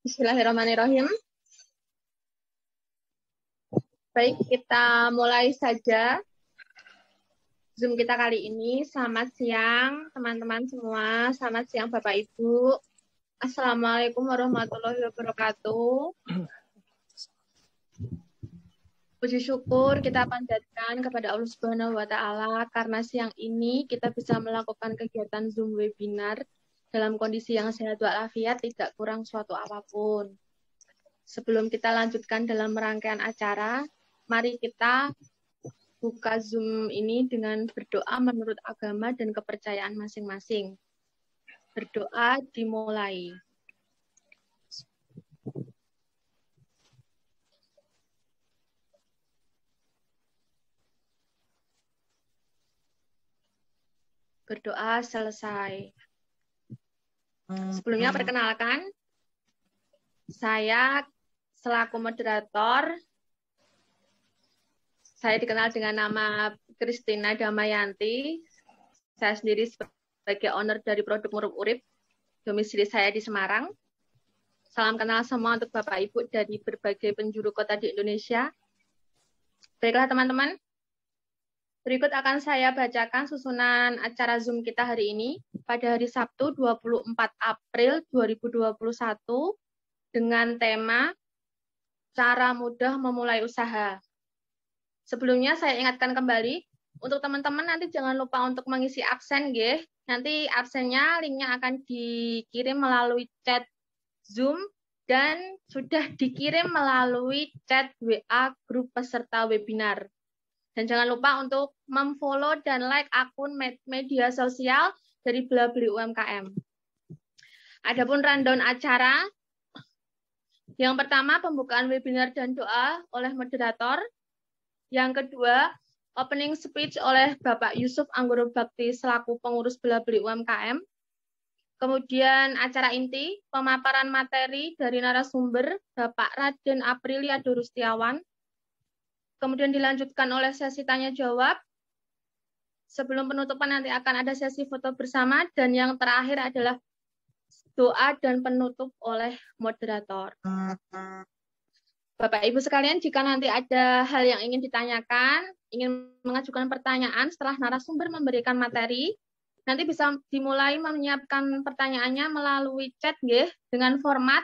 Bismillahirrahmanirrahim. Baik, kita mulai saja Zoom kita kali ini. Selamat siang teman-teman semua. Selamat siang Bapak Ibu. Assalamualaikum warahmatullahi wabarakatuh. Puji syukur kita panjatkan kepada Allah Subhanahu wa Ta'ala karena siang ini kita bisa melakukan kegiatan Zoom webinar dalam kondisi yang sehat walafiat, tidak kurang suatu apapun. Sebelum kita lanjutkan dalam rangkaian acara, mari kita buka Zoom ini dengan berdoa menurut agama dan kepercayaan masing-masing. Berdoa dimulai. Berdoa selesai. Sebelumnya perkenalkan, saya selaku moderator, saya dikenal dengan nama Christina Damayanti. Saya sendiri sebagai owner dari produk Murup Urip. Domisili saya di Semarang. Salam kenal semua untuk Bapak Ibu dari berbagai penjuru kota di Indonesia. Baiklah teman-teman, berikut akan saya bacakan susunan acara Zoom kita hari ini pada hari Sabtu 24 April 2021 dengan tema Cara Mudah Memulai Usaha. Sebelumnya saya ingatkan kembali, untuk teman-teman nanti jangan lupa untuk mengisi absen, nggih. Nanti absennya linknya akan dikirim melalui chat Zoom dan sudah dikirim melalui chat WA grup peserta webinar. Dan jangan lupa untuk memfollow dan like akun media sosial dari Belabeli UMKM. Adapun rundown acara, yang pertama pembukaan webinar dan doa oleh moderator. Yang kedua, opening speech oleh Bapak Yusuf Anggoro Bakti selaku pengurus Belabeli UMKM. Kemudian acara inti, pemaparan materi dari narasumber Bapak Raden Aprilia Dorustiawan. Kemudian dilanjutkan oleh sesi tanya jawab. Sebelum penutupan nanti akan ada sesi foto bersama dan yang terakhir adalah doa dan penutup oleh moderator. Bapak Ibu sekalian, jika nanti ada hal yang ingin ditanyakan, ingin mengajukan pertanyaan setelah narasumber memberikan materi, nanti bisa dimulai menyiapkan pertanyaannya melalui chat nggih, dengan format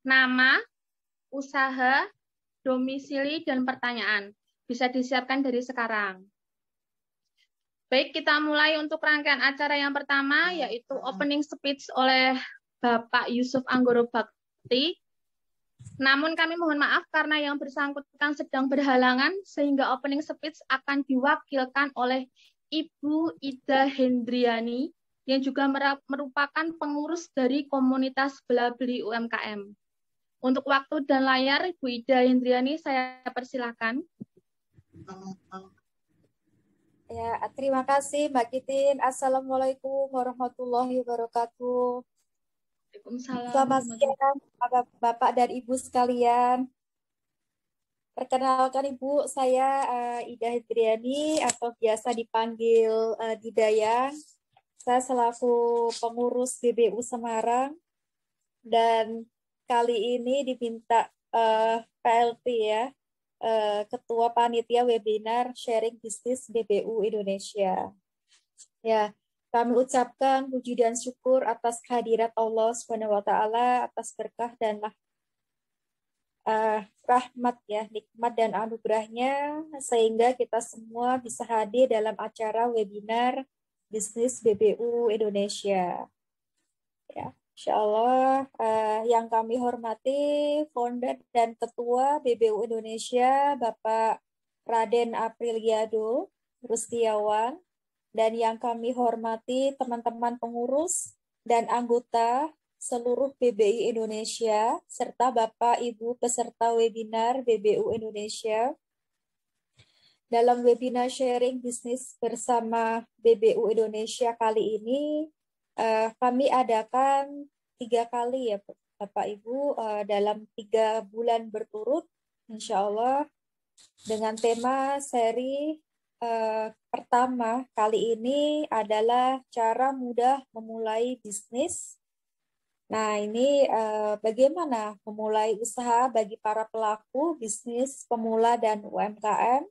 nama, usaha, domisili, dan pertanyaan. Bisa disiapkan dari sekarang. Baik, kita mulai untuk rangkaian acara yang pertama, yaitu opening speech oleh Bapak Yusuf Anggoro Bakti. Namun kami mohon maaf karena yang bersangkutan sedang berhalangan, sehingga opening speech akan diwakilkan oleh Ibu Ida Hendriani, yang juga merupakan pengurus dari komunitas Belabeli UMKM. Untuk waktu dan layar, Ibu Ida Hendriani, saya persilakan. Ya, terima kasih Mbak Kitin. Assalamualaikum warahmatullahi wabarakatuh. Selamat siang Bapak dan Ibu sekalian. Perkenalkan Ibu, saya Ida Hendriani atau biasa dipanggil Didayang. Saya selaku pengurus BBU Semarang dan kali ini diminta PLT ya, Ketua Panitia Webinar Sharing Bisnis BBU Indonesia. Ya, kami ucapkan puji dan syukur atas kehadirat Allah Subhanahu wa Ta'ala, atas berkah dan rahmat ya, nikmat dan anugerahnya sehingga kita semua bisa hadir dalam acara webinar bisnis BBU Indonesia. Ya, insya Allah yang kami hormati founder dan ketua BBU Indonesia Bapak Raden Aprilia Dorustiawan, dan yang kami hormati teman-teman pengurus dan anggota seluruh BBI Indonesia, serta Bapak Ibu peserta webinar BBU Indonesia. Dalam webinar sharing bisnis bersama BBU Indonesia kali ini, kami adakan 3 kali ya Bapak Ibu, dalam 3 bulan berturut, insya Allah, dengan tema seri pertama kali ini adalah cara mudah memulai bisnis. Nah, ini bagaimana memulai usaha bagi para pelaku bisnis pemula dan UMKM?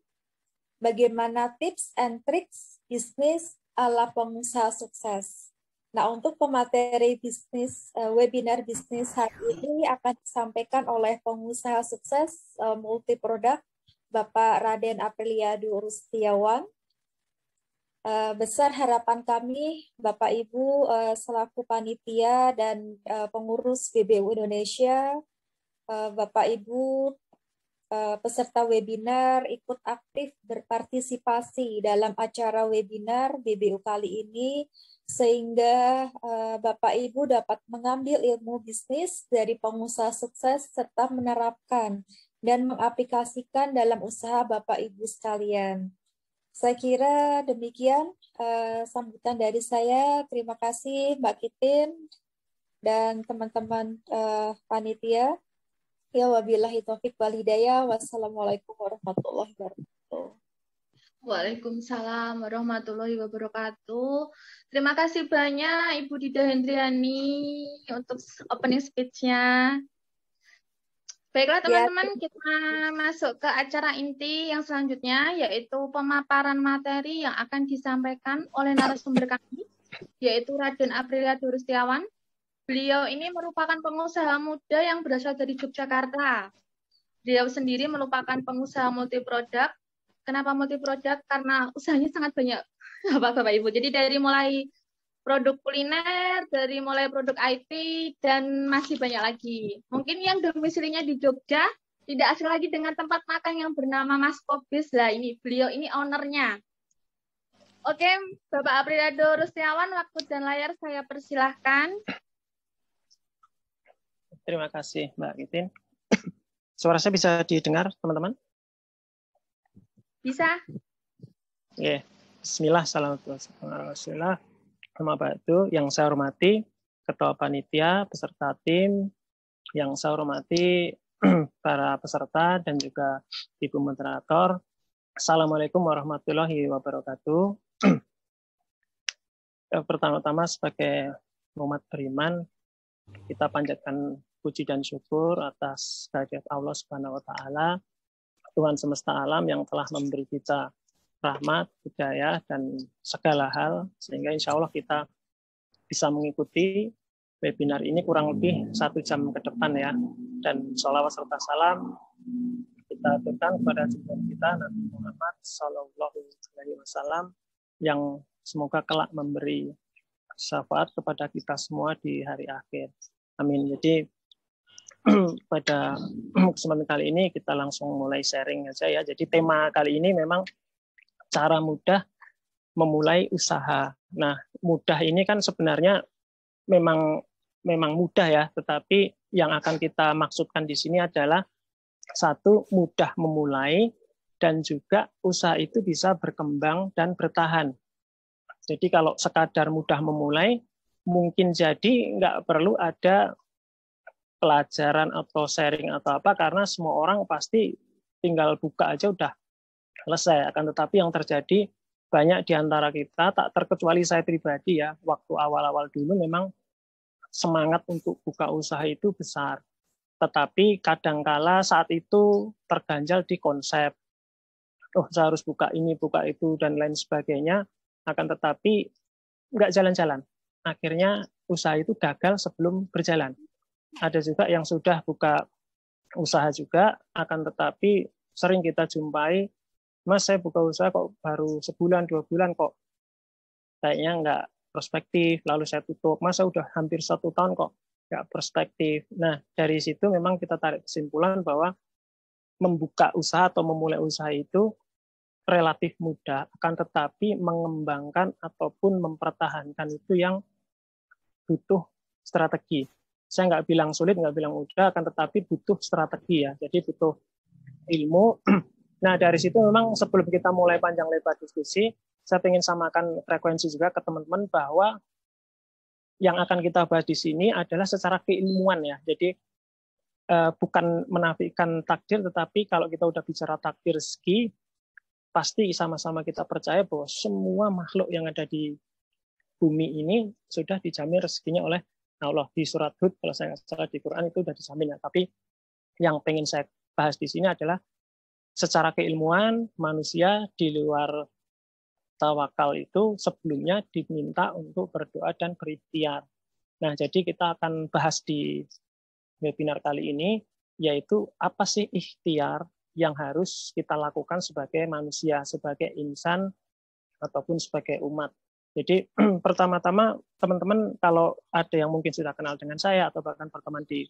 Bagaimana tips and tricks bisnis ala pengusaha sukses? Nah, untuk pemateri bisnis webinar bisnis hari ini akan disampaikan oleh pengusaha sukses multi produk Bapak Raden Apriliado Rustiawan. Besar harapan kami, Bapak Ibu selaku panitia dan pengurus BBU Indonesia, Bapak Ibu peserta webinar ikut aktif berpartisipasi dalam acara webinar BBU kali ini, sehingga Bapak Ibu dapat mengambil ilmu bisnis dari pengusaha sukses serta menerapkan dan mengaplikasikan dalam usaha Bapak Ibu sekalian. Saya kira demikian sambutan dari saya. Terima kasih Mbak Kitin dan teman-teman panitia. Ya wabillahi taufik wal hidayah. Wassalamualaikum warahmatullahi wabarakatuh. Waalaikumsalam warahmatullahi wabarakatuh. Terima kasih banyak Ibu Dida Hendriani untuk opening speech-nya. Baiklah teman-teman, kita masuk ke acara inti yang selanjutnya, yaitu pemaparan materi yang akan disampaikan oleh narasumber kami, yaitu Raden Apriliado Rustiawan. Beliau ini merupakan pengusaha muda yang berasal dari Yogyakarta. Beliau sendiri merupakan pengusaha multi produk. Kenapa multi produk? Karena usahanya sangat banyak, Bapak Ibu. Jadi dari mulai produk kuliner, dari mulai produk IT, dan masih banyak lagi. Mungkin yang domisilinya di Jogja, tidak asing lagi dengan tempat makan yang bernama Mas Kobis. Lah ini, beliau ini ownernya. Oke, Bapak Apriliado Rustiawan, waktu dan layar saya persilahkan. Terima kasih, Mbak Kitin. Suara saya bisa didengar, teman-teman? Bisa. Oke, Bismillah, Assalamualaikum. Yang saya hormati Ketua Panitia, peserta tim, yang saya hormati para peserta dan juga Ibu Moderator. Assalamualaikum warahmatullahi wabarakatuh. Pertama-tama sebagai umat beriman, kita panjatkan puji dan syukur atas kehadirat Allah Subhanahu wa taala, Tuhan semesta alam yang telah memberi kita rahmat, hidayah, dan segala hal, sehingga insya Allah kita bisa mengikuti webinar ini kurang lebih 1 jam ke depan ya. Dan sholawat serta salam kita aturkan kepada junjungan kita Nabi Muhammad SAW yang semoga kelak memberi syafaat kepada kita semua di hari akhir. Amin. Jadi pada kesempatan kali ini kita langsung mulai sharing aja ya. Jadi tema kali ini memang cara mudah memulai usaha. Nah, mudah ini kan sebenarnya memang mudah ya, tetapi yang akan kita maksudkan di sini adalah satu, mudah memulai, dan juga usaha itu bisa berkembang dan bertahan. Jadi kalau sekadar mudah memulai, mungkin jadi nggak perlu ada pelajaran atau sharing atau apa, karena semua orang pasti tinggal buka aja udah selesai. Akan tetapi yang terjadi banyak di antara kita, tak terkecuali saya pribadi ya, waktu awal-awal dulu memang semangat untuk buka usaha itu besar. Tetapi kadangkala saat itu terganjal di konsep. Oh, saya harus buka ini, buka itu, dan lain sebagainya. Akan tetapi nggak jalan-jalan. Akhirnya usaha itu gagal sebelum berjalan. Ada juga yang sudah buka usaha juga, akan tetapi sering kita jumpai, Mas, saya buka usaha kok baru sebulan, 2 bulan kok kayaknya nggak prospektif, lalu saya tutup. Mas, saya udah hampir 1 tahun kok nggak prospektif. Nah, dari situ memang kita tarik kesimpulan bahwa membuka usaha atau memulai usaha itu relatif mudah, akan tetapi mengembangkan ataupun mempertahankan itu yang butuh strategi. Saya nggak bilang sulit, nggak bilang mudah, akan tetapi butuh strategi ya. Jadi butuh ilmu. Nah, dari situ memang sebelum kita mulai panjang lebar diskusi, saya ingin samakan frekuensi juga ke teman-teman bahwa yang akan kita bahas di sini adalah secara keilmuan ya. Jadi bukan menafikan takdir, tetapi kalau kita udah bicara takdir rezeki, pasti sama-sama kita percaya bahwa semua makhluk yang ada di bumi ini sudah dijamin rezekinya oleh Allah. Di surat Hud, kalau saya nggak salah, di Quran itu sudah disampaikan. Tapi yang pengen saya bahas di sini adalah secara keilmuan manusia di luar tawakal itu sebelumnya diminta untuk berdoa dan berikhtiar. Nah, jadi kita akan bahas di webinar kali ini, yaitu apa sih ikhtiar yang harus kita lakukan sebagai manusia, sebagai insan, ataupun sebagai umat. Jadi pertama-tama teman-teman kalau ada yang mungkin sudah kenal dengan saya atau bahkan berteman di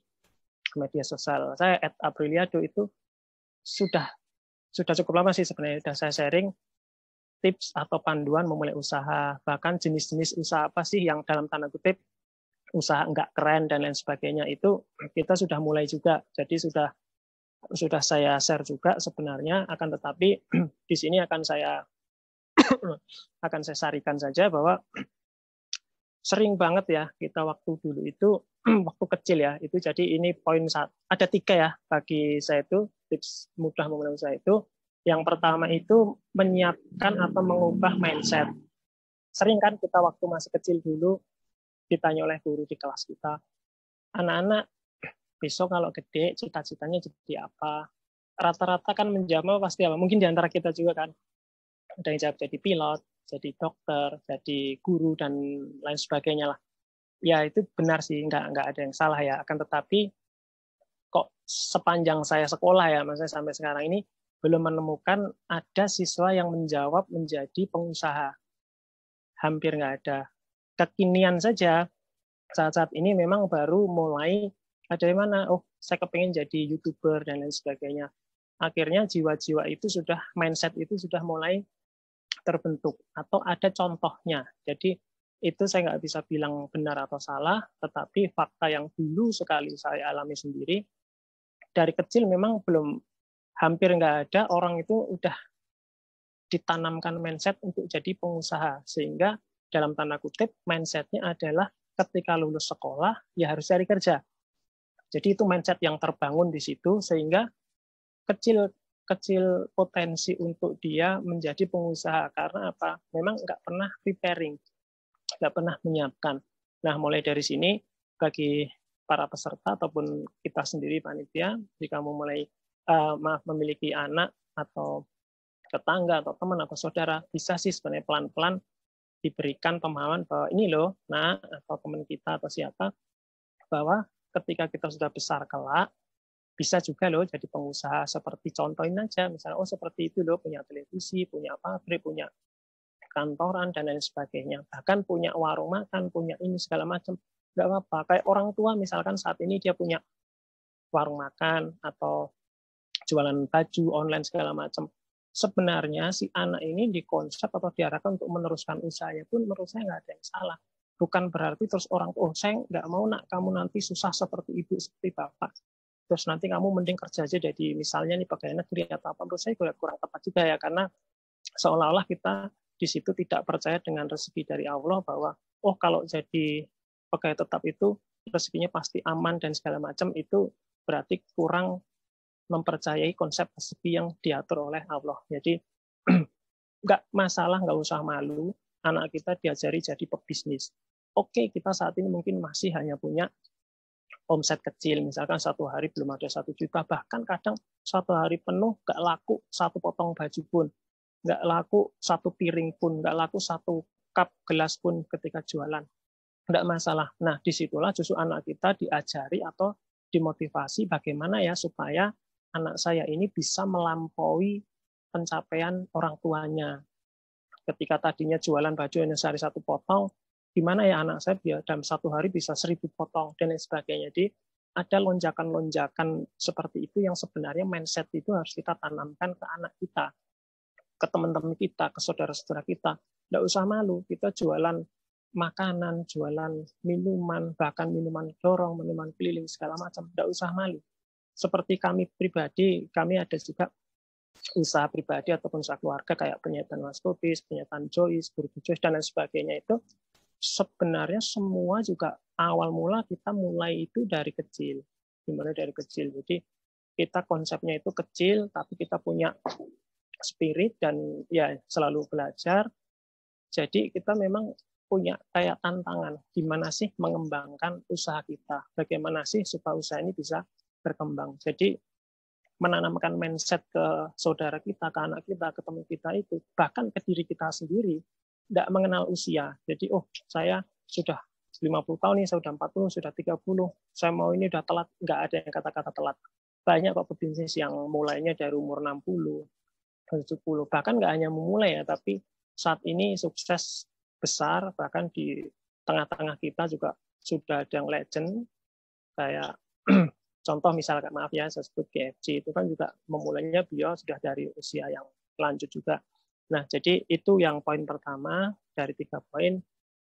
media sosial saya @apriliado itu sudah cukup lama sih sebenarnya sudah saya sharing tips atau panduan memulai usaha, bahkan jenis-jenis usaha apa sih yang dalam tanda kutip usaha enggak keren dan lain sebagainya, itu kita sudah mulai juga. Jadi sudah saya share juga sebenarnya, akan tetapi di sini akan saya sarikan saja bahwa sering banget ya kita waktu dulu itu waktu kecil ya, itu jadi ini poin ada 3 ya bagi saya itu tips mudah memulai usaha itu. Yang pertama itu menyiapkan atau mengubah mindset. Sering kan kita waktu masih kecil dulu ditanya oleh guru di kelas kita, anak-anak besok kalau gede cita-citanya jadi apa? Rata-rata kan menjawab pasti apa? Mungkin di antara kita juga kan ada yang jawab jadi pilot, jadi dokter, jadi guru dan lain sebagainya lah. Ya itu benar sih, nggak ada yang salah ya. Akan tetapi kok sepanjang saya sekolah ya, maksudnya sampai sekarang ini belum menemukan ada siswa yang menjawab menjadi pengusaha. Hampir nggak ada. Kekinian saja saat-saat ini memang baru mulai ada yang mana, oh saya kepengen jadi YouTuber dan lain sebagainya. Akhirnya jiwa-jiwa itu sudah, mindset itu sudah mulai terbentuk atau ada contohnya. Jadi itu saya nggak bisa bilang benar atau salah, tetapi fakta yang dulu sekali saya alami sendiri, dari kecil memang hampir nggak ada orang itu udah ditanamkan mindset untuk jadi pengusaha, sehingga dalam tanda kutip mindsetnya adalah ketika lulus sekolah ya harus cari kerja. Jadi itu mindset yang terbangun di situ, sehingga kecil potensi untuk dia menjadi pengusaha. Karena apa? Memang nggak pernah preparing, nggak pernah menyiapkan. Nah, mulai dari sini bagi para peserta ataupun kita sendiri panitia, jika memiliki anak atau tetangga atau teman atau saudara, bisa sih sebenarnya pelan-pelan diberikan pemahaman bahwa ini loh, nah atau teman kita atau siapa, bahwa ketika kita sudah besar kelak, bisa juga loh jadi pengusaha. Seperti contohin aja, misalnya oh seperti itu loh, punya televisi, punya pabrik, punya kantoran dan lain sebagainya, bahkan punya warung makan, punya ini segala macam, nggak apa-apa. Kayak orang tua misalkan saat ini dia punya warung makan atau jualan baju online segala macam, sebenarnya si anak ini dikonsep atau diarahkan untuk meneruskan usahanya pun menurut saya nggak ada yang salah. Bukan berarti terus orang, oh saya nggak mau nak kamu nanti susah seperti ibu, seperti bapak, terus nanti kamu mending kerja aja jadi misalnya nih pegawai negeri atau apa. Menurut saya kurang tepat juga ya, karena seolah-olah kita di situ tidak percaya dengan rezeki dari Allah, bahwa oh kalau jadi pegawai tetap itu rezekinya pasti aman dan segala macam. Itu berarti kurang mempercayai konsep rezeki yang diatur oleh Allah. Jadi nggak masalah, nggak usah malu anak kita diajari jadi pebisnis. Oke, kita saat ini mungkin masih hanya punya omset kecil, misalkan satu hari belum ada 1 juta, bahkan kadang satu hari penuh nggak laku 1 potong baju pun, nggak laku 1 piring pun, nggak laku 1 cup gelas pun ketika jualan. Nggak masalah. Nah, disitulah justru anak kita diajari atau dimotivasi bagaimana ya supaya anak saya ini bisa melampaui pencapaian orang tuanya. Ketika tadinya jualan baju hanya sehari 1 potong, gimana ya anak saya biar dalam 1 hari bisa 1000 potong dan lain sebagainya. Jadi ada lonjakan-lonjakan seperti itu yang sebenarnya mindset itu harus kita tanamkan ke anak kita, ke teman-teman kita, ke saudara-saudara kita. Nggak usah malu, kita jualan makanan, jualan minuman, bahkan minuman dorong, minuman keliling, segala macam. Nggak usah malu. Seperti kami pribadi, kami ada juga usaha pribadi ataupun usaha keluarga kayak penyetan Mas Tobis, penyetan Joyce, Guru Joyce, dan lain sebagainya. Itu sebenarnya semua juga awal mula kita mulai itu dari kecil. Dimulai dari kecil. Jadi kita konsepnya itu kecil, tapi kita punya spirit dan ya selalu belajar. Jadi kita memang punya kayak tantangan, gimana sih mengembangkan usaha kita, bagaimana sih supaya usaha ini bisa berkembang. Jadi menanamkan mindset ke saudara kita, ke anak kita, ke teman kita itu, bahkan ke diri kita sendiri, tidak mengenal usia. Jadi, oh saya sudah 50 tahun nih, saya sudah 40, sudah 30, saya mau ini udah telat. Nggak ada yang kata-kata telat. Banyak kok pebisnis yang mulainya dari umur 60, 70, bahkan nggak hanya memulai ya, tapi saat ini sukses besar, bahkan di tengah-tengah kita juga sudah ada yang legend, kayak contoh misalkan, maaf ya, saya sebut KFC, itu kan juga memulainya beliau sudah dari usia yang lanjut juga. Nah, jadi itu yang poin pertama dari 3 poin.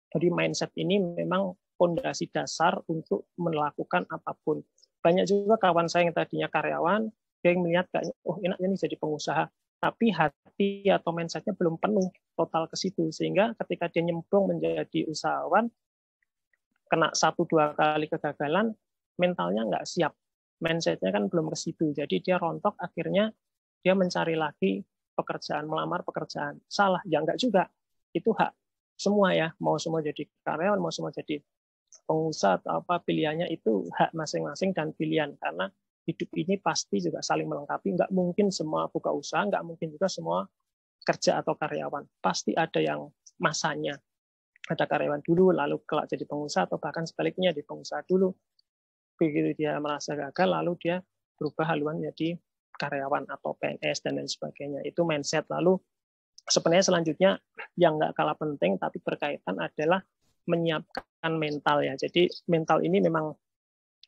Jadi mindset ini memang fondasi dasar untuk melakukan apapun. Banyak juga kawan saya yang tadinya karyawan, dia yang melihat kayaknya, oh enaknya nih jadi pengusaha, tapi hati atau mindsetnya belum penuh total ke situ, sehingga ketika dia nyemplung menjadi usahawan, kena 1-2 kali kegagalan, mentalnya nggak siap, mindsetnya kan belum ke situ, jadi dia rontok, akhirnya dia mencari lagi pekerjaan, melamar pekerjaan. Salah, ya nggak juga, itu hak semua ya, mau semua jadi karyawan, mau semua jadi pengusaha atau apa, pilihannya itu hak masing-masing dan pilihan, karena hidup ini pasti juga saling melengkapi. Nggak mungkin semua buka usaha, nggak mungkin juga semua kerja atau karyawan. Pasti ada yang masanya. Ada karyawan dulu, lalu kelak jadi pengusaha, atau bahkan sebaliknya di pengusaha dulu. Begitu dia merasa gagal, lalu dia berubah haluan jadi karyawan atau PNS dan lain sebagainya. Itu mindset. Lalu sebenarnya selanjutnya yang nggak kalah penting tapi berkaitan adalah menyiapkan mental ya. Jadi mental ini memang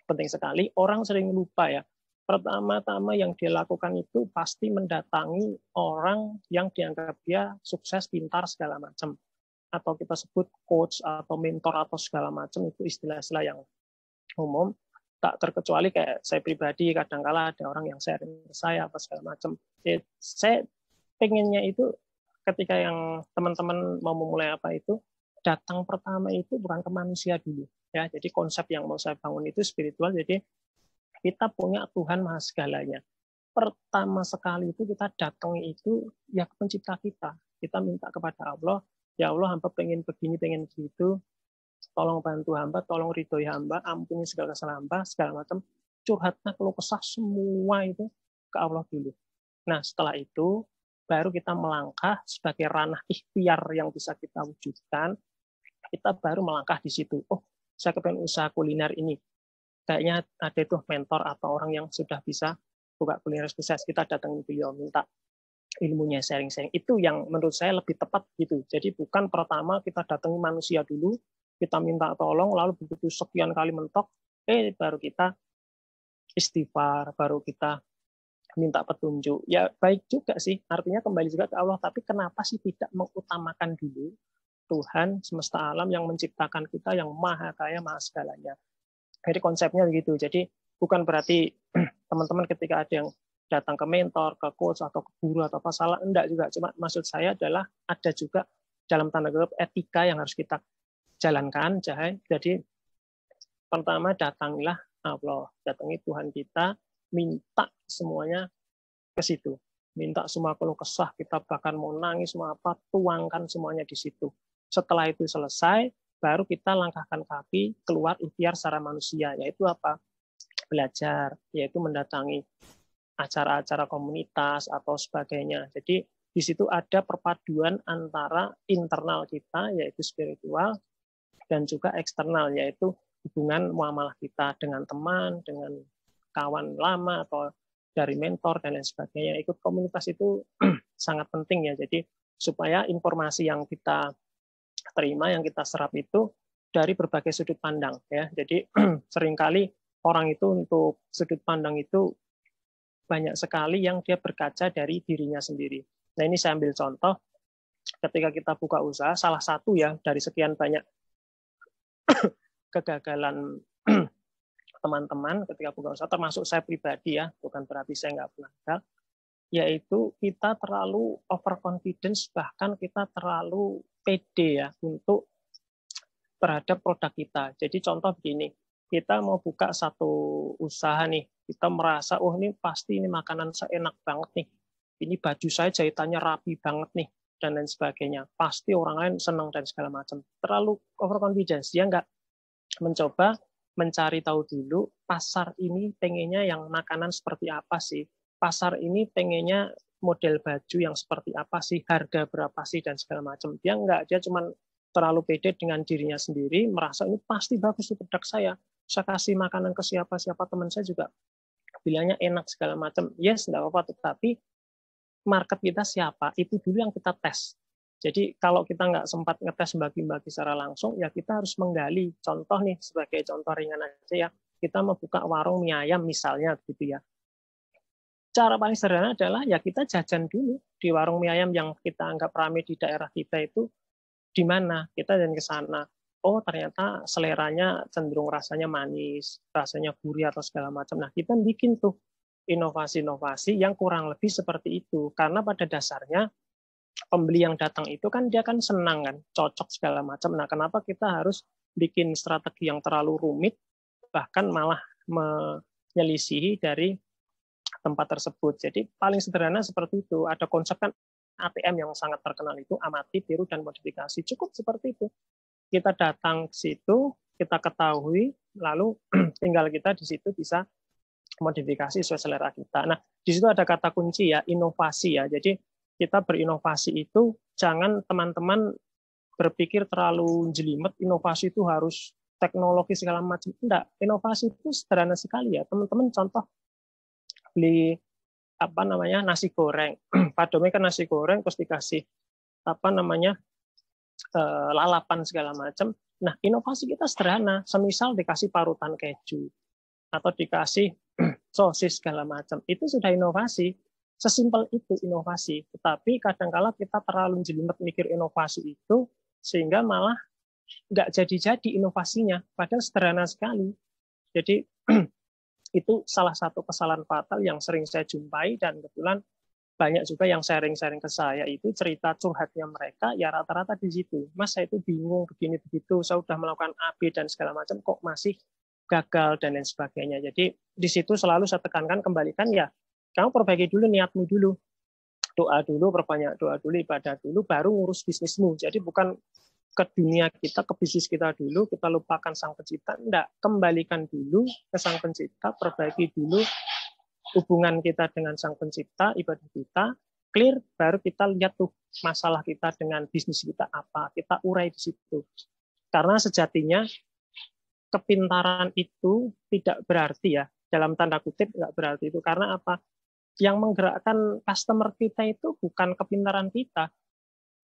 penting sekali. Orang sering lupa ya. Pertama-tama yang dia lakukan itu pasti mendatangi orang yang dianggap dia sukses, pintar, segala macam. Atau kita sebut coach atau mentor atau segala macam, itu istilah-istilah yang umum. Tak terkecuali kayak saya pribadi, kadang-kala ada orang yang sharing ke saya apa segala macam. Saya pengennya itu ketika yang teman-teman mau memulai apa itu, datang pertama itu bukan ke manusia dulu. Ya, jadi konsep yang mau saya bangun itu spiritual. Jadi kita punya Tuhan Maha Segalanya. Pertama sekali itu kita datang itu ya ke pencipta kita. Kita minta kepada Allah, ya Allah, hamba pengen begini, pengen begitu. Tolong bantu hamba, tolong ridhoi hamba, ampuni segala kesalahan hamba, segala macam. Curhatnya, keluh kesah semua itu ke Allah dulu. Nah, setelah itu baru kita melangkah sebagai ranah ikhtiar yang bisa kita wujudkan. Kita baru melangkah di situ. Oh, saya kepengen usaha kuliner ini. Kayaknya ada itu mentor atau orang yang sudah bisa buka kuliner sukses. Kita datangin beliau, minta ilmunya, sharing-sharing. Itu yang menurut saya lebih tepat gitu. Jadi bukan pertama kita datangi manusia dulu, kita minta tolong, lalu begitu sekian kali mentok, baru kita istighfar, baru kita minta petunjuk. Ya baik juga sih, artinya kembali juga ke Allah. Tapi kenapa sih tidak mengutamakan dulu Tuhan semesta alam yang menciptakan kita, yang maha kaya, maha segalanya. Jadi konsepnya begitu. Jadi bukan berarti teman-teman ketika ada yang datang ke mentor, ke coach, atau ke guru, atau apa, salah. Enggak juga. Cuma maksud saya adalah ada juga dalam tanda kutip etika yang harus kita jalankan. Jadi pertama datangilah Allah, datangi Tuhan kita, minta semuanya ke situ. Minta semua keluh kesah, kita bahkan mau nangis, mau apa, tuangkan semuanya di situ. Setelah itu selesai, baru kita langkahkan kaki keluar ikhtiar secara manusia, yaitu apa? Belajar, yaitu mendatangi acara-acara komunitas atau sebagainya. Jadi di situ ada perpaduan antara internal kita, yaitu spiritual, dan juga eksternal, yaitu hubungan muamalah kita dengan teman, dengan kawan lama, atau dari mentor, dan lain sebagainya. Ikut komunitas itu sangat penting ya, jadi supaya informasi yang kita terima, yang kita serap itu dari berbagai sudut pandang ya. Jadi seringkali orang itu untuk sudut pandang itu banyak sekali yang dia berkaca dari dirinya sendiri. Nah, ini saya ambil contoh ketika kita buka usaha, salah satu ya dari sekian banyak kegagalan teman-teman ketika buka usaha, termasuk saya pribadi ya, bukan berarti saya nggak pernah gagal, yaitu kita terlalu overconfidence, bahkan kita terlalu pede ya untuk terhadap produk kita. Jadi contoh begini, kita mau buka satu usaha nih, kita merasa, oh ini pasti ini makanan saya enak banget nih, ini baju saya jahitannya rapi banget nih, dan lain sebagainya. Pasti orang lain senang dan segala macam. Terlalu overconfidence. Dia nggak mencoba mencari tahu dulu pasar ini pengennya yang makanan seperti apa sih. Pasar ini pengennya model baju yang seperti apa sih, harga berapa sih, dan segala macam. Dia cuma terlalu pede dengan dirinya sendiri, merasa ini pasti bagus di produk saya. Saya kasih makanan ke siapa-siapa, teman saya juga bilangnya enak segala macam. Yes, enggak apa-apa, tetapi market kita siapa, itu dulu yang kita tes. Jadi kalau kita nggak sempat ngetes bagi-bagi secara langsung, ya kita harus menggali. Contoh nih, sebagai contoh ringan aja ya, kita membuka warung mie ayam misalnya gitu ya. Cara paling sederhana adalah ya kita jajan dulu di warung mie ayam yang kita anggap ramai di daerah kita itu di mana. Kita dan ke sana. Oh, ternyata seleranya cenderung rasanya manis, rasanya gurih atau segala macam. Nah, kita bikin tuh inovasi-inovasi yang kurang lebih seperti itu. Karena pada dasarnya pembeli yang datang itu kan dia kan senang kan, cocok segala macam. Nah, kenapa kita harus bikin strategi yang terlalu rumit, bahkan malah menyelisihi dari tempat tersebut. Jadi paling sederhana seperti itu. Ada konsep kan ATM yang sangat terkenal itu, amati, tiru, dan modifikasi. Cukup seperti itu. Kita datang ke situ, kita ketahui, lalu tinggal kita di situ bisa modifikasi sesuai selera kita. Nah, di situ ada kata kunci ya, inovasi ya. Jadi kita berinovasi itu jangan teman-teman berpikir terlalu jelimet, inovasi itu harus teknologi segala macam. Enggak, inovasi itu sederhana sekali ya. Teman-teman contoh beli nasi goreng. Padomnya kan nasi goreng terus dikasih lalapan segala macam. Nah, inovasi kita sederhana, semisal dikasih parutan keju atau dikasih sosis segala macam. Itu sudah inovasi. Sesimpel itu inovasi. Tetapi kadang-kala kita terlalu jelimet mikir inovasi itu sehingga malah nggak jadi-jadi inovasinya. Padahal sederhana sekali. Jadi itu salah satu kesalahan fatal yang sering saya jumpai dan kebetulan banyak juga yang sharing-sharing ke saya itu cerita curhatnya mereka ya rata-rata di situ. Mas, saya itu bingung begini begitu, saya sudah melakukan A, B dan segala macam kok masih gagal dan lain sebagainya. Jadi di situ selalu saya tekankan kembalikan ya kamu perbaiki dulu niatmu dulu. Doa dulu, perbanyak doa dulu, ibadah dulu, baru ngurus bisnismu. Jadi bukan ke dunia kita, ke bisnis kita dulu, kita lupakan Sang Pencipta. Enggak, kembalikan dulu ke Sang Pencipta, perbaiki dulu hubungan kita dengan Sang Pencipta, ibadah kita, clear, baru kita lihat tuh masalah kita dengan bisnis kita apa, kita urai di situ. Karena sejatinya kepintaran itu tidak berarti ya, dalam tanda kutip nggak berarti itu. Karena apa? Yang menggerakkan customer kita itu bukan kepintaran kita,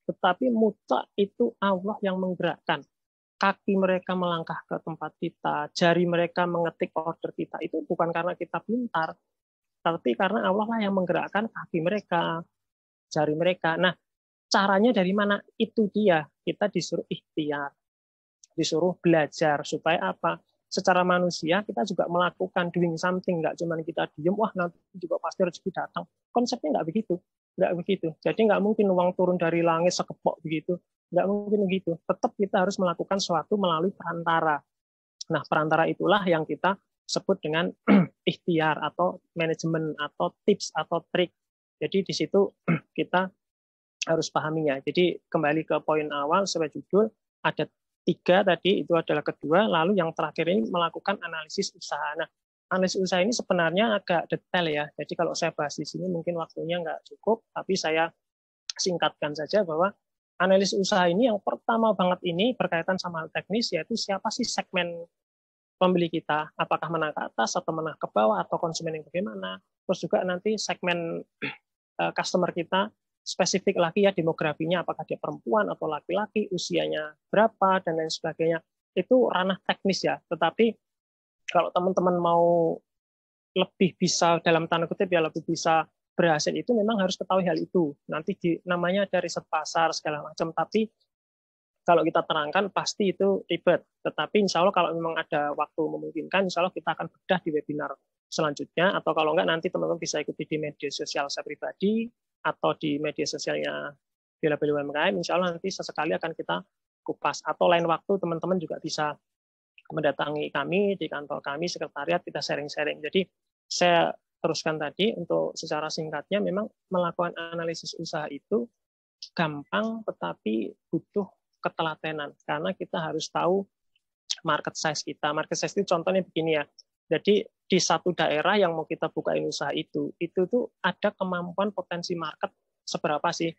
tetapi mutlak itu Allah yang menggerakkan. Kaki mereka melangkah ke tempat kita, jari mereka mengetik order kita, itu bukan karena kita pintar, tapi karena Allah lah yang menggerakkan kaki mereka, jari mereka. Nah, caranya dari mana? Itu dia. Kita disuruh ikhtiar, disuruh belajar. Supaya apa? Secara manusia, kita juga melakukan doing something. Nggak cuma kita diem, wah nanti juga pasti rezeki datang. Konsepnya nggak begitu. Nggak begitu. Jadi nggak mungkin uang turun dari langit sekepok begitu. Nggak mungkin begitu. Tetap kita harus melakukan sesuatu melalui perantara. Nah, perantara itulah yang kita sebut dengan ikhtiar atau manajemen atau tips atau trik. Jadi di situ kita harus pahaminya. Jadi kembali ke poin awal sebagai judul, ada 3 tadi, itu adalah kedua, lalu yang terakhir ini melakukan analisis usaha. Nah, analisis usaha ini sebenarnya agak detail ya. Jadi kalau saya bahas di sini mungkin waktunya nggak cukup, tapi saya singkatkan saja bahwa analisis usaha ini yang pertama banget ini berkaitan sama hal teknis, yaitu siapa sih segmen pembeli kita, apakah menengah ke atas atau menengah ke bawah atau konsumen yang bagaimana. Terus juga nanti segmen customer kita spesifik lagi ya demografinya, apakah dia perempuan atau laki-laki, usianya berapa dan lain sebagainya. Itu ranah teknis ya. Tetapi kalau teman-teman mau lebih bisa dalam tanda kutip ya lebih bisa berhasil itu memang harus ketahui hal itu. Nanti namanya ada riset pasar segala macam, tapi kalau kita terangkan pasti itu ribet. Tetapi insya Allah kalau memang ada waktu memungkinkan, insya Allah kita akan bedah di webinar selanjutnya. Atau kalau enggak nanti teman-teman bisa ikuti di media sosial saya pribadi atau di media sosialnya Bela-Beli UMKM. Insya Allah nanti sesekali akan kita kupas. Atau lain waktu teman-teman juga bisa mendatangi kami di kantor kami, sekretariat, kita sharing-sharing. Jadi saya teruskan tadi untuk secara singkatnya memang melakukan analisis usaha itu gampang tetapi butuh ketelatenan, karena kita harus tahu market size kita. Market size itu contohnya begini ya. Jadi di satu daerah yang mau kita bukain usaha itu tuh ada kemampuan potensi market seberapa sih?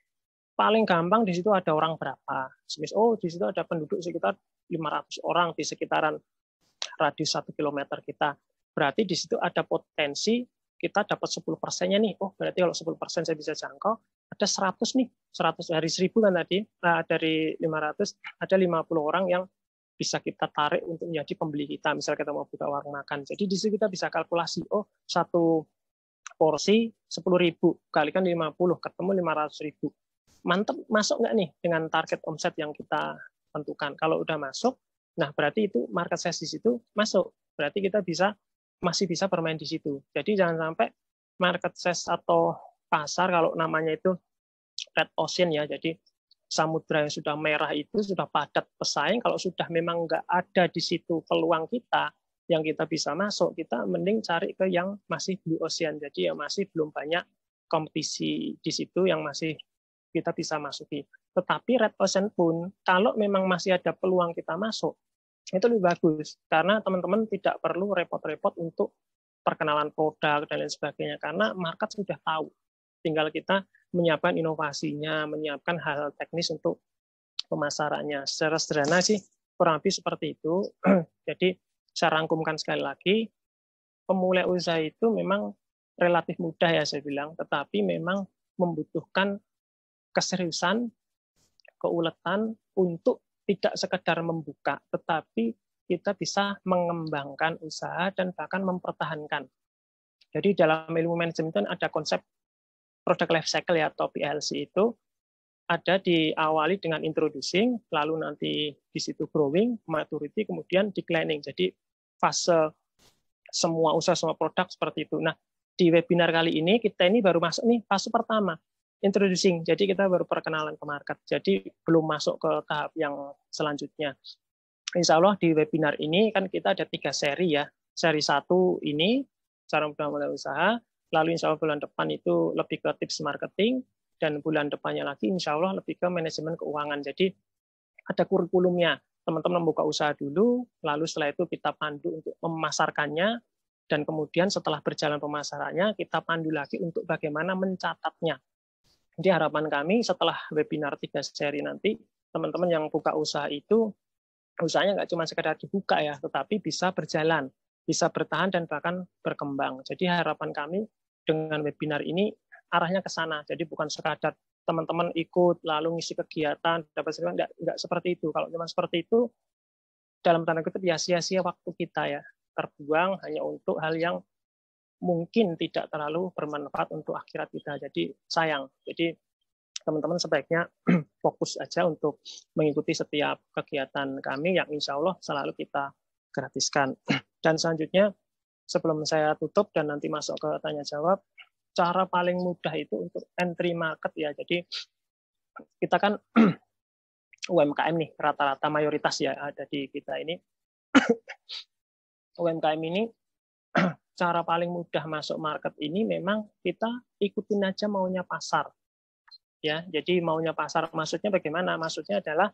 Paling gampang di situ ada orang berapa. Oh, di situ ada penduduk sekitar 500 orang di sekitaran radius 1 kilometer kita. Berarti di situ ada potensi kita dapat 10%-nya nih. Oh, berarti kalau 10% saya bisa jangkau, ada 100 nih. 100 dari 1000 kan tadi. Nah, dari 500 ada 50 orang yang bisa kita tarik untuk menjadi pembeli kita. Misalnya kita mau buka warung makan. Jadi di situ kita bisa kalkulasi, oh, satu porsi 10.000 kalikan 50 ketemu 500.000. Mantap, masuk nggak nih dengan target omset yang kita tentukan? Kalau udah masuk, nah berarti itu market size di situ masuk. Berarti kita masih bisa bermain di situ. Jadi jangan sampai market size atau pasar, kalau namanya itu red ocean ya, jadi samudra yang sudah merah itu sudah padat pesaing. Kalau sudah memang nggak ada di situ peluang kita yang kita bisa masuk, kita mending cari ke yang masih blue ocean. Jadi yang masih belum banyak kompetisi di situ yang masih kita bisa masuki. Tetapi red ocean pun kalau memang masih ada peluang kita masuk, itu lebih bagus karena teman-teman tidak perlu repot-repot untuk perkenalan produk dan lain sebagainya, karena market sudah tahu. Tinggal kita menyiapkan inovasinya, menyiapkan hal teknis untuk pemasarannya. Secara sederhana sih kurang lebih seperti itu. Jadi saya rangkumkan sekali lagi, pemulai usaha itu memang relatif mudah ya saya bilang, tetapi memang membutuhkan keseriusan, keuletan untuk tidak sekedar membuka, tetapi kita bisa mengembangkan usaha dan bahkan mempertahankan. Jadi dalam ilmu manajemen ada konsep product life cycle ya, atau PLC itu ada diawali dengan introducing, lalu nanti di situ growing, maturity, kemudian declining. Jadi fase semua usaha, semua produk seperti itu. Nah, di webinar kali ini kita ini baru masuk nih fase pertama, introducing. Jadi kita baru perkenalan ke market. Jadi belum masuk ke tahap yang selanjutnya. Insya Allah di webinar ini kan kita ada 3 seri ya. Seri 1 ini cara memulai usaha. Lalu insya Allah bulan depan itu lebih ke tips marketing, dan bulan depannya lagi insya Allah lebih ke manajemen keuangan. Jadi ada kurikulumnya. Teman-teman membuka usaha dulu, lalu setelah itu kita pandu untuk memasarkannya, dan kemudian setelah berjalan pemasarannya, kita pandu lagi untuk bagaimana mencatatnya. Jadi harapan kami setelah webinar 3 seri nanti, teman-teman yang buka usaha itu, usahanya nggak cuma sekedar dibuka ya, tetapi bisa berjalan, bisa bertahan dan bahkan berkembang. Jadi harapan kami dengan webinar ini arahnya ke sana. Jadi bukan sekadar teman-teman ikut lalu ngisi kegiatan dapat sertifikat, enggak seperti itu. Kalau cuma seperti itu dalam tanda kutip ya sia-sia waktu kita ya, terbuang hanya untuk hal yang mungkin tidak terlalu bermanfaat untuk akhirat kita. Jadi sayang. Jadi teman-teman sebaiknya fokus aja untuk mengikuti setiap kegiatan kami yang insya Allah selalu kita gratiskan. Dan selanjutnya sebelum saya tutup dan nanti masuk ke tanya jawab, cara paling mudah itu untuk entry market ya. Jadi kita kan UMKM nih, rata-rata mayoritas ya ada di kita ini. UMKM ini cara paling mudah masuk market ini memang kita ikutin aja maunya pasar. Ya, jadi maunya pasar maksudnya bagaimana? Maksudnya adalah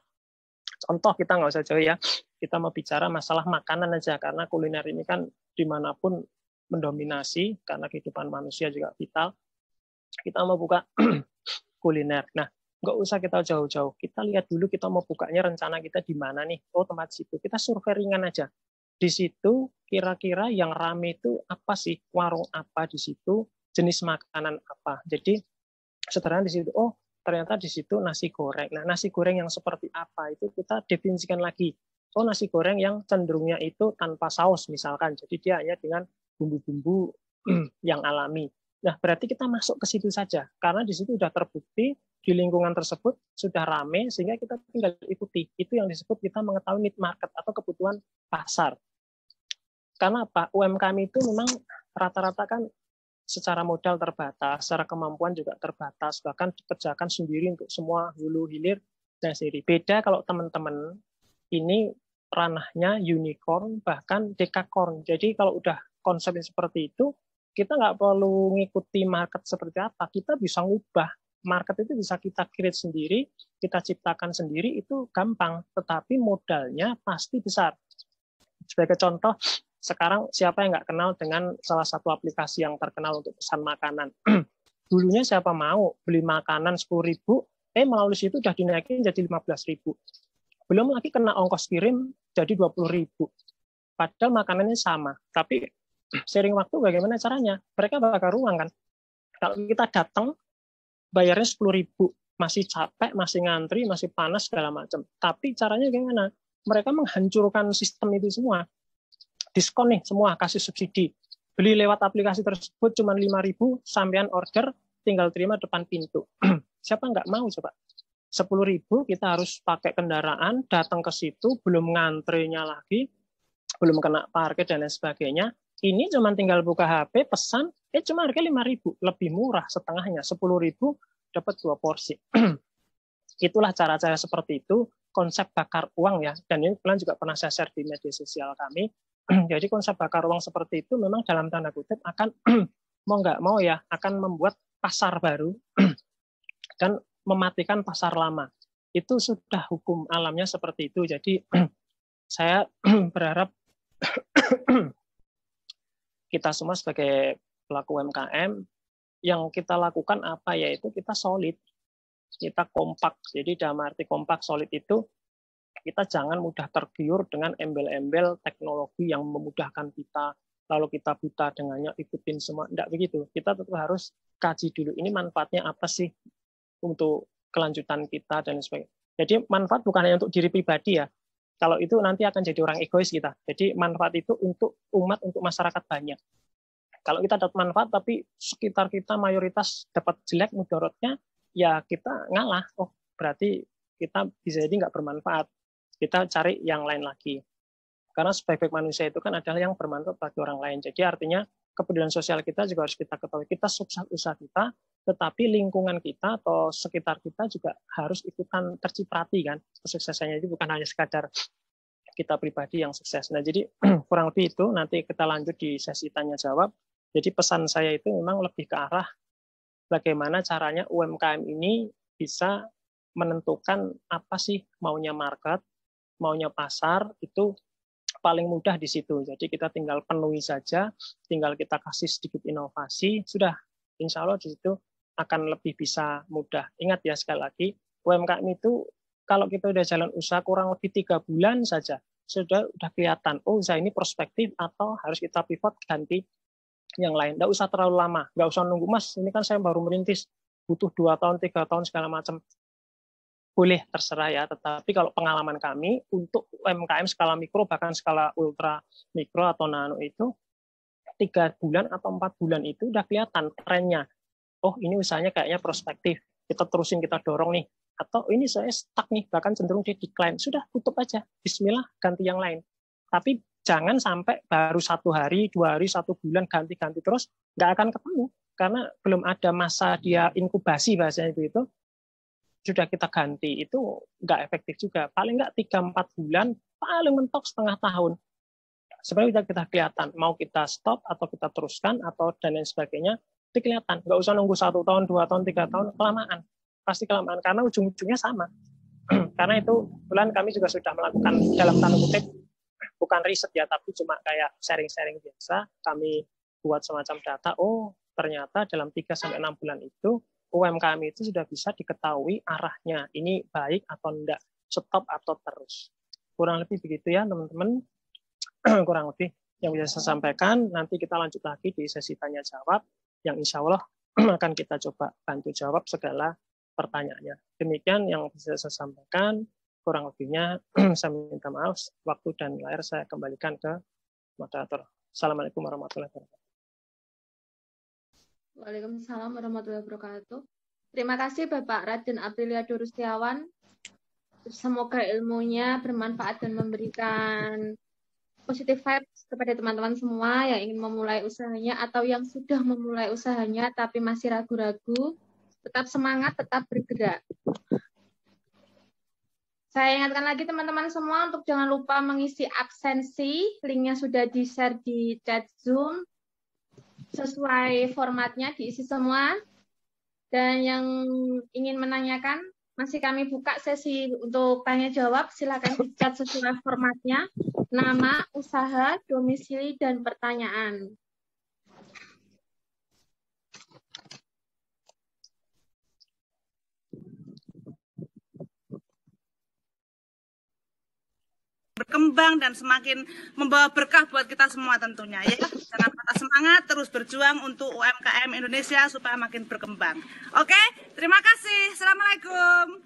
contoh, kita nggak usah jauh ya, kita mau bicara masalah makanan aja, karena kuliner ini kan dimanapun mendominasi, karena kehidupan manusia juga vital. Kita mau buka kuliner. Nah, nggak usah kita jauh-jauh. Kita lihat dulu kita mau bukanya, rencana kita di mana nih? Oh, tempat situ. Kita survei ringan aja. Di situ kira-kira yang rame itu apa sih? Warung apa di situ? Jenis makanan apa? Jadi sederhana di situ. Oh, ternyata di situ nasi goreng. Nah, nasi goreng yang seperti apa itu kita definisikan lagi. Oh, nasi goreng yang cenderungnya itu tanpa saus misalkan. Jadi dia hanya dengan bumbu-bumbu yang alami. Nah, berarti kita masuk ke situ saja. Karena di situ sudah terbukti di lingkungan tersebut sudah rame, sehingga kita tinggal ikuti. Itu yang disebut kita mengetahui need market atau kebutuhan pasar. Karena apa? UMKM itu memang rata-rata kan secara modal terbatas, secara kemampuan juga terbatas, bahkan dikerjakan sendiri untuk semua hulu hilir dan sendiri. Beda kalau teman-teman ini ranahnya unicorn, bahkan dekakorn. Jadi kalau udah konsepnya seperti itu, kita nggak perlu ngikuti market seperti apa, kita bisa ngubah. market itu bisa kita create sendiri, kita ciptakan sendiri, itu gampang, tetapi modalnya pasti besar. Sebagai contoh, sekarang siapa yang nggak kenal dengan salah satu aplikasi yang terkenal untuk pesan makanan? Dulunya siapa mau beli makanan 10.000, melalui situ udah dinaikin jadi 15.000. Belum lagi kena ongkos kirim jadi 20.000. Padahal makanannya sama, tapi sering waktu bagaimana caranya? Mereka bakar uang kan. Kalau kita datang bayarnya 10.000, masih capek, masih ngantri, masih panas segala macam. Tapi caranya gimana? Mereka menghancurkan sistem itu semua. Diskon nih semua, kasih subsidi. Beli lewat aplikasi tersebut cuma 5.000, sampean order, tinggal terima depan pintu. Siapa nggak mau coba? 10.000 kita harus pakai kendaraan, datang ke situ, belum ngantrinya lagi, belum kena parkir dan lain sebagainya. Ini cuma tinggal buka HP, pesan, cuma harga 5.000, lebih murah setengahnya, 10.000 dapat 2 porsi. Itulah cara-cara seperti itu, konsep bakar uang ya. Dan ini kalian juga pernah saya share di media sosial kami. Jadi konsep bakar uang seperti itu memang dalam tanda kutip akan mau nggak mau ya akan membuat pasar baru dan mematikan pasar lama. Itu sudah hukum alamnya seperti itu. Jadi saya berharap kita semua sebagai pelaku UMKM yang kita lakukan apa, yaitu kita solid, kita kompak. Jadi dalam arti kompak solid itu kita jangan mudah tergiur dengan embel-embel teknologi yang memudahkan kita, lalu kita buta dengannya ikutin semua. Tidak begitu. Kita tetap harus kaji dulu ini manfaatnya apa sih untuk kelanjutan kita dan sebagainya. Jadi manfaat bukan hanya untuk diri pribadi ya. Kalau itu nanti akan jadi orang egois kita. Jadi manfaat itu untuk umat, untuk masyarakat banyak. Kalau kita dapat manfaat tapi sekitar kita mayoritas dapat jelek mudaratnya, ya kita ngalah. Oh, berarti kita bisa jadi nggak bermanfaat. Kita cari yang lain lagi. Karena sebaik-baik manusia itu kan adalah yang bermanfaat bagi orang lain. Jadi artinya kepedulian sosial kita juga harus kita ketahui. Kita sukses usaha kita, tetapi lingkungan kita atau sekitar kita juga harus ikutan terciprati kan. Kesuksesannya itu bukan hanya sekadar kita pribadi yang sukses. Nah, jadi kurang lebih itu, nanti kita lanjut di sesi tanya-jawab. Jadi pesan saya itu memang lebih ke arah bagaimana caranya UMKM ini bisa menentukan apa sih maunya market, maunya pasar, itu paling mudah di situ. Jadi kita tinggal penuhi saja, tinggal kita kasih sedikit inovasi, sudah insya Allah di situ akan lebih bisa mudah. Ingat ya sekali lagi, UMKM itu kalau kita udah jalan usaha kurang lebih 3 bulan saja, sudah kelihatan, oh usaha ini prospektif atau harus kita pivot ganti yang lain. Nggak usah terlalu lama, nggak usah nunggu, Mas, ini kan saya baru merintis, butuh 2 tahun, 3 tahun, segala macam. Boleh, terserah ya, tetapi kalau pengalaman kami untuk UMKM skala mikro, bahkan skala ultra mikro atau nano itu, 3 bulan atau 4 bulan itu udah kelihatan trennya. Oh, ini usahanya kayaknya prospektif, kita terusin, kita dorong nih. Atau ini saya stuck nih, bahkan cenderung dia decline. Sudah, tutup aja. Bismillah, ganti yang lain. Tapi jangan sampai baru 1 hari, 2 hari, 1 bulan, ganti-ganti terus, nggak akan ketemu. Karena belum ada masa dia inkubasi, bahasanya itu sudah kita ganti, itu nggak efektif juga. Paling nggak 3-4 bulan, paling mentok setengah tahun. Sebenarnya kita kelihatan, mau kita stop, atau kita teruskan, atau dan lain sebagainya, itu kelihatan. Nggak usah nunggu 1 tahun, 2 tahun, 3 tahun, kelamaan. Pasti kelamaan, karena ujung-ujungnya sama. Karena itu, bulan kami juga sudah melakukan, dalam tanda kutip, bukan riset ya, tapi cuma kayak sharing-sharing biasa, kami buat semacam data, oh ternyata dalam 3-6 bulan itu, UMKM itu sudah bisa diketahui arahnya, ini baik atau enggak, stop atau terus. Kurang lebih begitu ya teman-teman, kurang lebih yang bisa saya sampaikan. Nanti kita lanjut lagi di sesi tanya-jawab, yang insya Allah akan kita coba bantu jawab segala pertanyaannya. Demikian yang bisa saya sampaikan, kurang lebihnya saya minta maaf, waktu dan layar saya kembalikan ke moderator. Assalamualaikum warahmatullahi wabarakatuh. Waalaikumsalam warahmatullahi wabarakatuh. Terima kasih Bapak Raden Aprilia Durustiawan. Semoga ilmunya bermanfaat dan memberikan positive vibes kepada teman-teman semua yang ingin memulai usahanya atau yang sudah memulai usahanya tapi masih ragu-ragu. Tetap semangat, tetap bergerak. Saya ingatkan lagi teman-teman semua untuk jangan lupa mengisi absensi. Linknya sudah di-share di chat Zoom. Sesuai formatnya diisi semua. Dan yang ingin menanyakan, masih kami buka sesi untuk tanya jawab. Silakan dicat sesuai formatnya, nama, usaha, domisili, dan pertanyaan. Berkembang dan semakin membawa berkah buat kita semua tentunya ya. Jangan patah semangat, terus berjuang untuk UMKM Indonesia supaya makin berkembang. Oke, terima kasih. Assalamualaikum.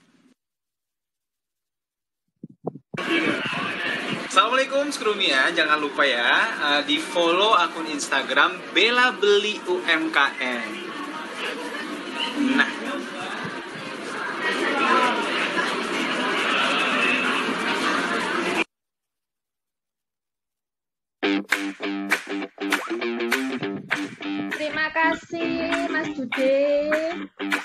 Assalamualaikum Skrumia, jangan lupa ya di follow akun Instagram Bella Beli UMKM. Nah, Terima kasih Mas Bude.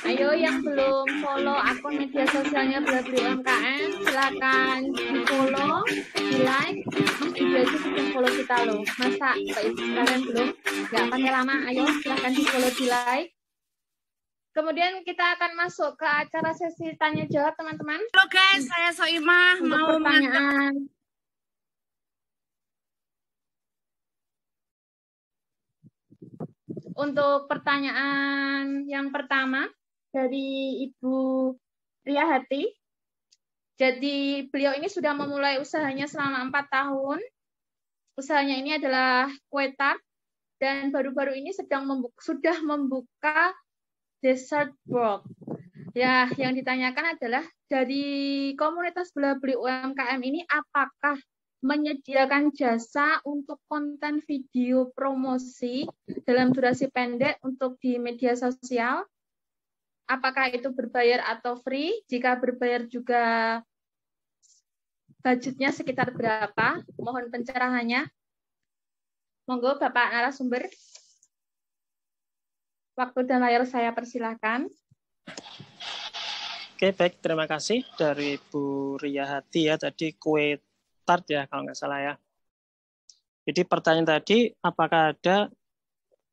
Ayo yang belum follow akun media sosialnya Bella Beli UMKM, silakan di follow, di like. Mas Bude itu sudah follow kita loh. Masa kalian belum? Nggak pakai lama, ayo silakan di follow, di like. Kemudian kita akan masuk ke acara sesi tanya jawab teman-teman. Halo guys, saya Soimah Untuk mau pertanyaan. Untuk pertanyaan yang pertama dari Ibu Riyahati. Jadi beliau ini sudah memulai usahanya selama 4 tahun. Usahanya ini adalah kue tart dan baru-baru ini sudah membuka dessert box. Ya, yang ditanyakan adalah dari komunitas Bella Beli UMKM ini apakah menyediakan jasa untuk konten video promosi dalam durasi pendek untuk di media sosial? Apakah itu berbayar atau free? Jika berbayar juga budgetnya sekitar berapa? Mohon pencerahannya. Monggo Bapak narasumber. Waktu dan layar saya persilakan. Oke, baik. Terima kasih dari Bu Riyahati ya. Tadi kue tart ya, kalau nggak salah ya. Jadi pertanyaan tadi, apakah ada,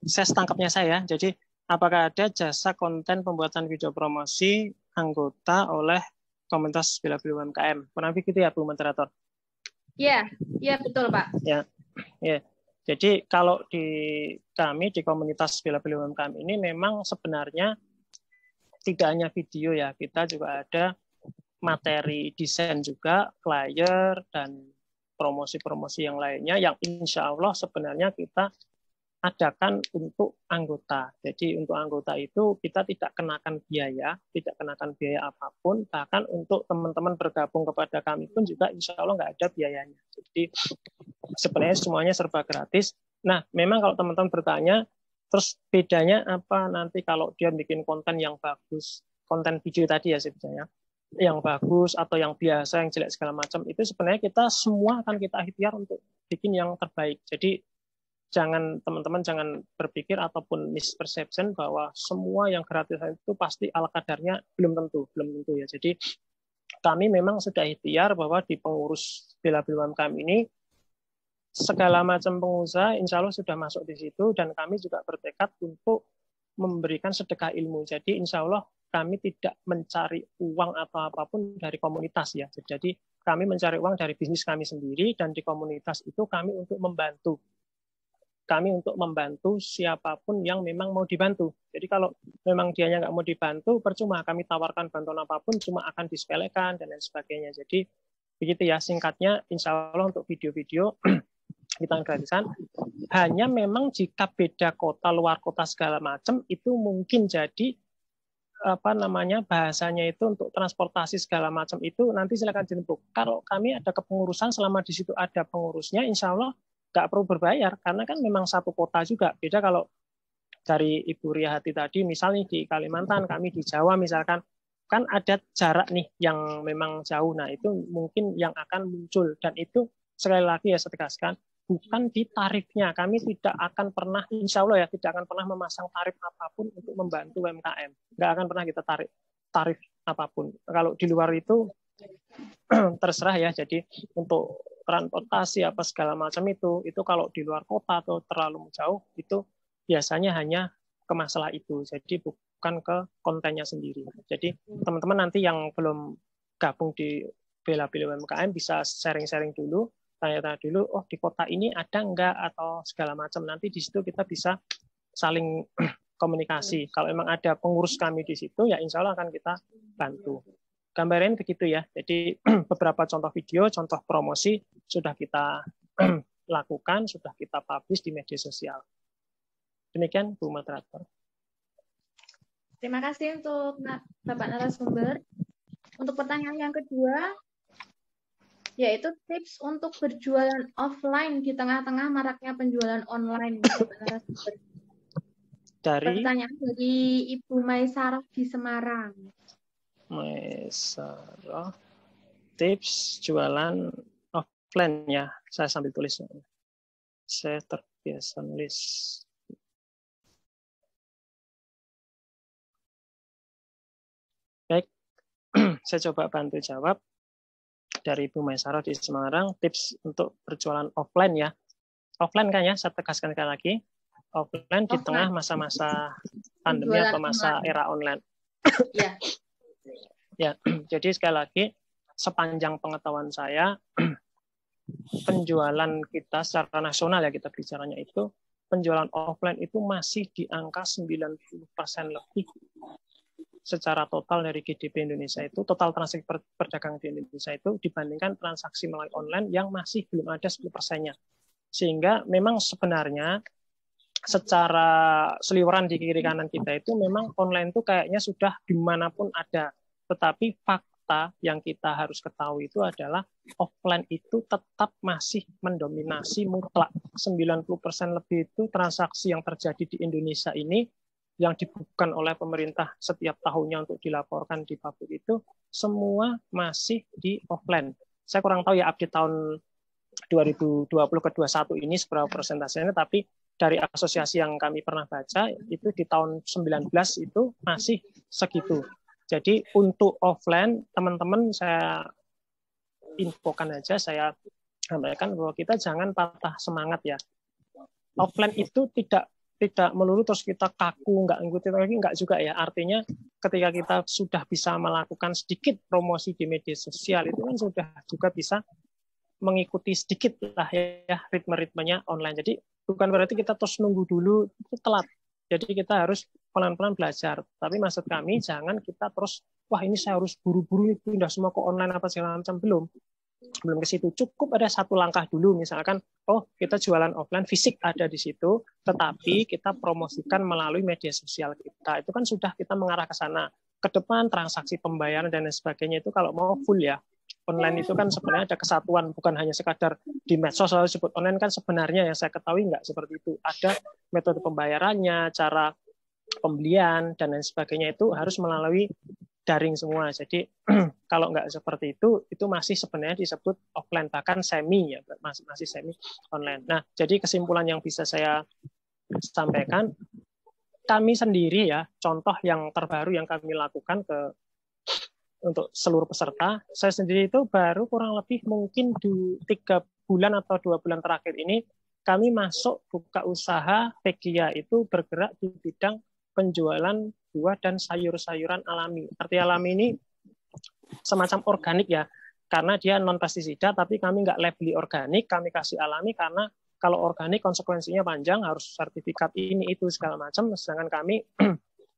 saya tangkapnya saya, jadi apakah ada jasa konten pembuatan video promosi anggota oleh komunitas Bella Beli UMKM? Kurang lebih gitu ya, Bu Moderator? Iya, iya betul Pak. Ya, ya. Jadi kalau di kami di komunitas Bella Beli UMKM ini memang sebenarnya tidak hanya video ya, kita juga ada materi desain juga, flyer dan promosi-promosi yang lainnya yang insya Allah sebenarnya kita adakan untuk anggota. Jadi untuk anggota itu kita tidak kenakan biaya apapun, bahkan untuk teman-teman bergabung kepada kami pun juga insya Allah nggak ada biayanya. Jadi sebenarnya semuanya serba gratis. Nah, memang kalau teman-teman bertanya, terus bedanya apa nanti kalau dia bikin konten yang bagus, konten video tadi ya sebenarnya, yang bagus atau yang biasa, yang jelek segala macam, itu sebenarnya kita semua akan kita ikhtiar untuk bikin yang terbaik. Jadi teman-teman jangan berpikir ataupun misperception bahwa semua yang gratis itu pasti ala kadarnya, belum tentu ya. Jadi kami memang sudah ikhtiar bahwa di pengurus Bella Beli UMKM ini segala macam pengusaha insya Allah sudah masuk di situ, dan kami juga bertekad untuk memberikan sedekah ilmu. Jadi insya Allah kami tidak mencari uang atau apapun dari komunitas ya. Jadi kami mencari uang dari bisnis kami sendiri, dan di komunitas itu kami untuk membantu. Kami untuk membantu siapapun yang memang mau dibantu. Jadi kalau memang dianya nggak mau dibantu, percuma kami tawarkan bantuan apapun, cuma akan disepelekan dan lain sebagainya. Jadi begitu ya singkatnya, insya Allah untuk video-video kita gratisan. Hanya memang jika beda kota, luar kota segala macam, itu mungkin jadi bahasanya itu untuk transportasi segala macam itu nanti silakan dirembuk. Kalau kami ada kepengurusan, selama di situ ada pengurusnya, insya Allah nggak perlu berbayar, karena kan memang satu kota juga. Beda kalau dari Ibu Riyahati tadi, misalnya di Kalimantan, kami di Jawa misalkan, kan ada jarak nih yang memang jauh. Nah itu mungkin yang akan muncul, dan itu sekali lagi ya saya tegaskan, bukan di tarifnya. Kami tidak akan pernah, insya Allah ya, tidak akan pernah memasang tarif apapun untuk membantu UMKM. Nggak akan pernah kita tarif apapun. Kalau di luar itu terserah ya. Jadi untuk transportasi apa segala macam itu kalau di luar kota atau terlalu jauh, itu biasanya hanya ke masalah itu. Jadi masukkan ke kontennya sendiri. Jadi teman-teman nanti yang belum gabung di Bela Beli UMKM bisa sharing-sharing dulu, tanya-tanya dulu, oh di kota ini ada enggak atau segala macam. Nanti di situ kita bisa saling komunikasi. Kalau memang ada pengurus kami di situ, ya insya Allah akan kita bantu. Gambarin begitu ya. Jadi beberapa contoh video, contoh promosi sudah kita lakukan, sudah kita publish di media sosial. Demikian Bu Moderator. Terima kasih untuk Bapak narasumber. Untuk pertanyaan yang kedua, yaitu tips untuk berjualan offline di tengah-tengah maraknya penjualan online. Bapak narasumber. Pertanyaan dari Ibu Maisarah di Semarang. Maisarah, tips jualan offline ya. Saya sambil tulis. Saya terbiasa nulis. Baik, saya coba bantu jawab dari Ibu Maisarah di Semarang. Tips untuk berjualan offline ya. Offline kan ya, saya tegaskan sekali lagi. Offline di tengah masa-masa pandemi atau masa era online. Ya. Ya, jadi sekali lagi, sepanjang pengetahuan saya, penjualan kita secara nasional ya kita bicaranya itu, penjualan offline itu masih di angka 90% lebih secara total dari GDP Indonesia itu, total transaksi perdagangan di Indonesia itu dibandingkan transaksi melalui online yang masih belum ada 10%-nya. Sehingga memang sebenarnya secara seliweran di kiri kanan kita itu memang online itu kayaknya sudah dimanapun ada. Tetapi fakta yang kita harus ketahui itu adalah offline itu tetap masih mendominasi mutlak. 90% lebih itu transaksi yang terjadi di Indonesia ini yang dibukukan oleh pemerintah setiap tahunnya untuk dilaporkan di publik itu semua masih di offline. Saya kurang tahu ya update tahun 2020 ke 2021 ini seberapa persentasenya, tapi dari asosiasi yang kami pernah baca itu di tahun 19 itu masih segitu. Jadi untuk offline, teman-teman saya infokan aja, saya sampaikan bahwa kita jangan patah semangat ya. Offline itu tidak melulu terus kita kaku, nggak ngikutin lagi, nggak juga ya. Artinya ketika kita sudah bisa melakukan sedikit promosi di media sosial, itu kan sudah juga bisa mengikuti sedikit lah ya ritme-ritmenya online. Jadi bukan berarti kita terus nunggu dulu, itu telat. Jadi kita harus pelan-pelan belajar. Tapi maksud kami jangan kita terus, wah ini saya harus buru-buru nih pindah semua ke online apa segala macam. Belum ke situ. Cukup ada satu langkah dulu. Misalkan, oh kita jualan offline, fisik ada di situ, tetapi kita promosikan melalui media sosial kita. Itu kan sudah kita mengarah ke sana. Ke depan transaksi pembayaran dan lain sebagainya itu kalau mau full ya. Online itu kan sebenarnya ada kesatuan, bukan hanya sekadar di medsos selalu disebut online, kan sebenarnya yang saya ketahui nggak seperti itu. Ada metode pembayarannya, cara pembelian, dan lain sebagainya itu harus melalui daring semua. Jadi kalau nggak seperti itu masih sebenarnya disebut offline, bahkan semi ya, masih semi online. Nah, jadi kesimpulan yang bisa saya sampaikan, kami sendiri ya, contoh yang terbaru yang kami lakukan untuk seluruh peserta, saya sendiri itu baru kurang lebih mungkin di 3 bulan atau 2 bulan terakhir ini, kami masuk buka usaha Pegia itu bergerak di bidang penjualan buah dan sayur-sayuran alami. Arti alami ini semacam organik ya, karena dia non-pestisida, tapi kami nggak labeli organik, kami kasih alami karena kalau organik konsekuensinya panjang, harus sertifikat ini, itu, segala macam, sedangkan kami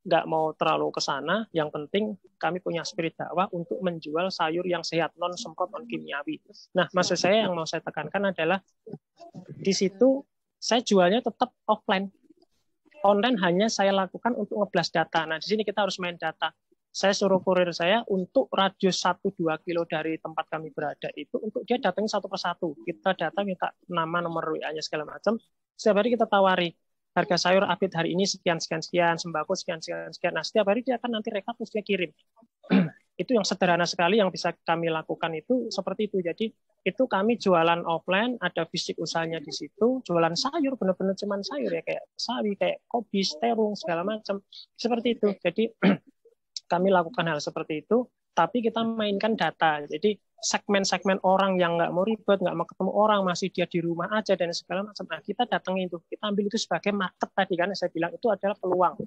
nggak mau terlalu ke sana, yang penting kami punya spirit dakwah untuk menjual sayur yang sehat, non semprot, non kimiawi. Nah, maksud saya yang mau saya tekankan adalah di situ saya jualnya tetap offline. Online hanya saya lakukan untuk ngeblas data. Nah, di sini kita harus main data. Saya suruh kurir saya untuk radius 1-2 kilo dari tempat kami berada itu, untuk dia datang satu persatu. Kita data, minta nama, nomor WA-nya, segala macam. Setiap hari kita tawari. Harga sayur update hari ini sekian, sembako sekian. Nah, setiap hari dia akan nanti rekap, terus dia kirim. Itu yang sederhana sekali yang bisa kami lakukan itu seperti itu. Jadi itu kami jualan offline, ada fisik usahanya di situ, jualan sayur, benar-benar cuman sayur ya, kayak sawi, kayak kobis, terung, segala macam. Seperti itu. Jadi kami lakukan hal seperti itu, tapi kita mainkan data. Jadi segmen-segmen orang yang nggak mau ribet, nggak mau ketemu orang, masih dia di rumah aja dan segala macam. Nah, kita datangin itu, kita ambil itu sebagai market tadi kan, saya bilang itu adalah peluang.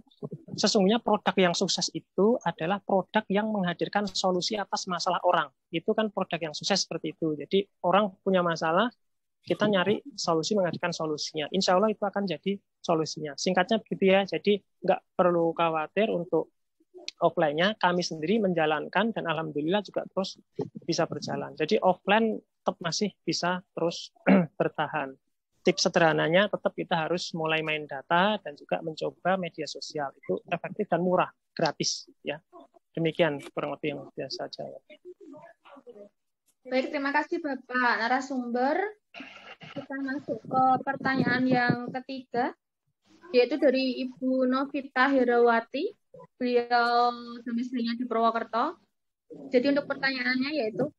sesungguhnya produk yang sukses itu adalah produk yang menghadirkan solusi atas masalah orang. Itu kan produk yang sukses seperti itu. Jadi orang punya masalah, kita nyari solusi, menghadirkan solusinya. Insya Allah itu akan jadi solusinya. Singkatnya begitu ya. Jadi nggak perlu khawatir untuk offline-nya. Kami sendiri menjalankan dan alhamdulillah juga terus bisa berjalan. Jadi offline tetap masih bisa terus bertahan. Tips sederhananya tetap kita harus mulai main data dan juga mencoba media sosial. Itu efektif dan murah, gratis ya. Demikian kurang lebih yang biasa saja. Baik, terima kasih Bapak narasumber. Kita masuk ke pertanyaan yang ketiga, yaitu dari Ibu Novita Herawati. Beliau domisilinya di Purwokerto. Jadi untuk pertanyaannya yaitu,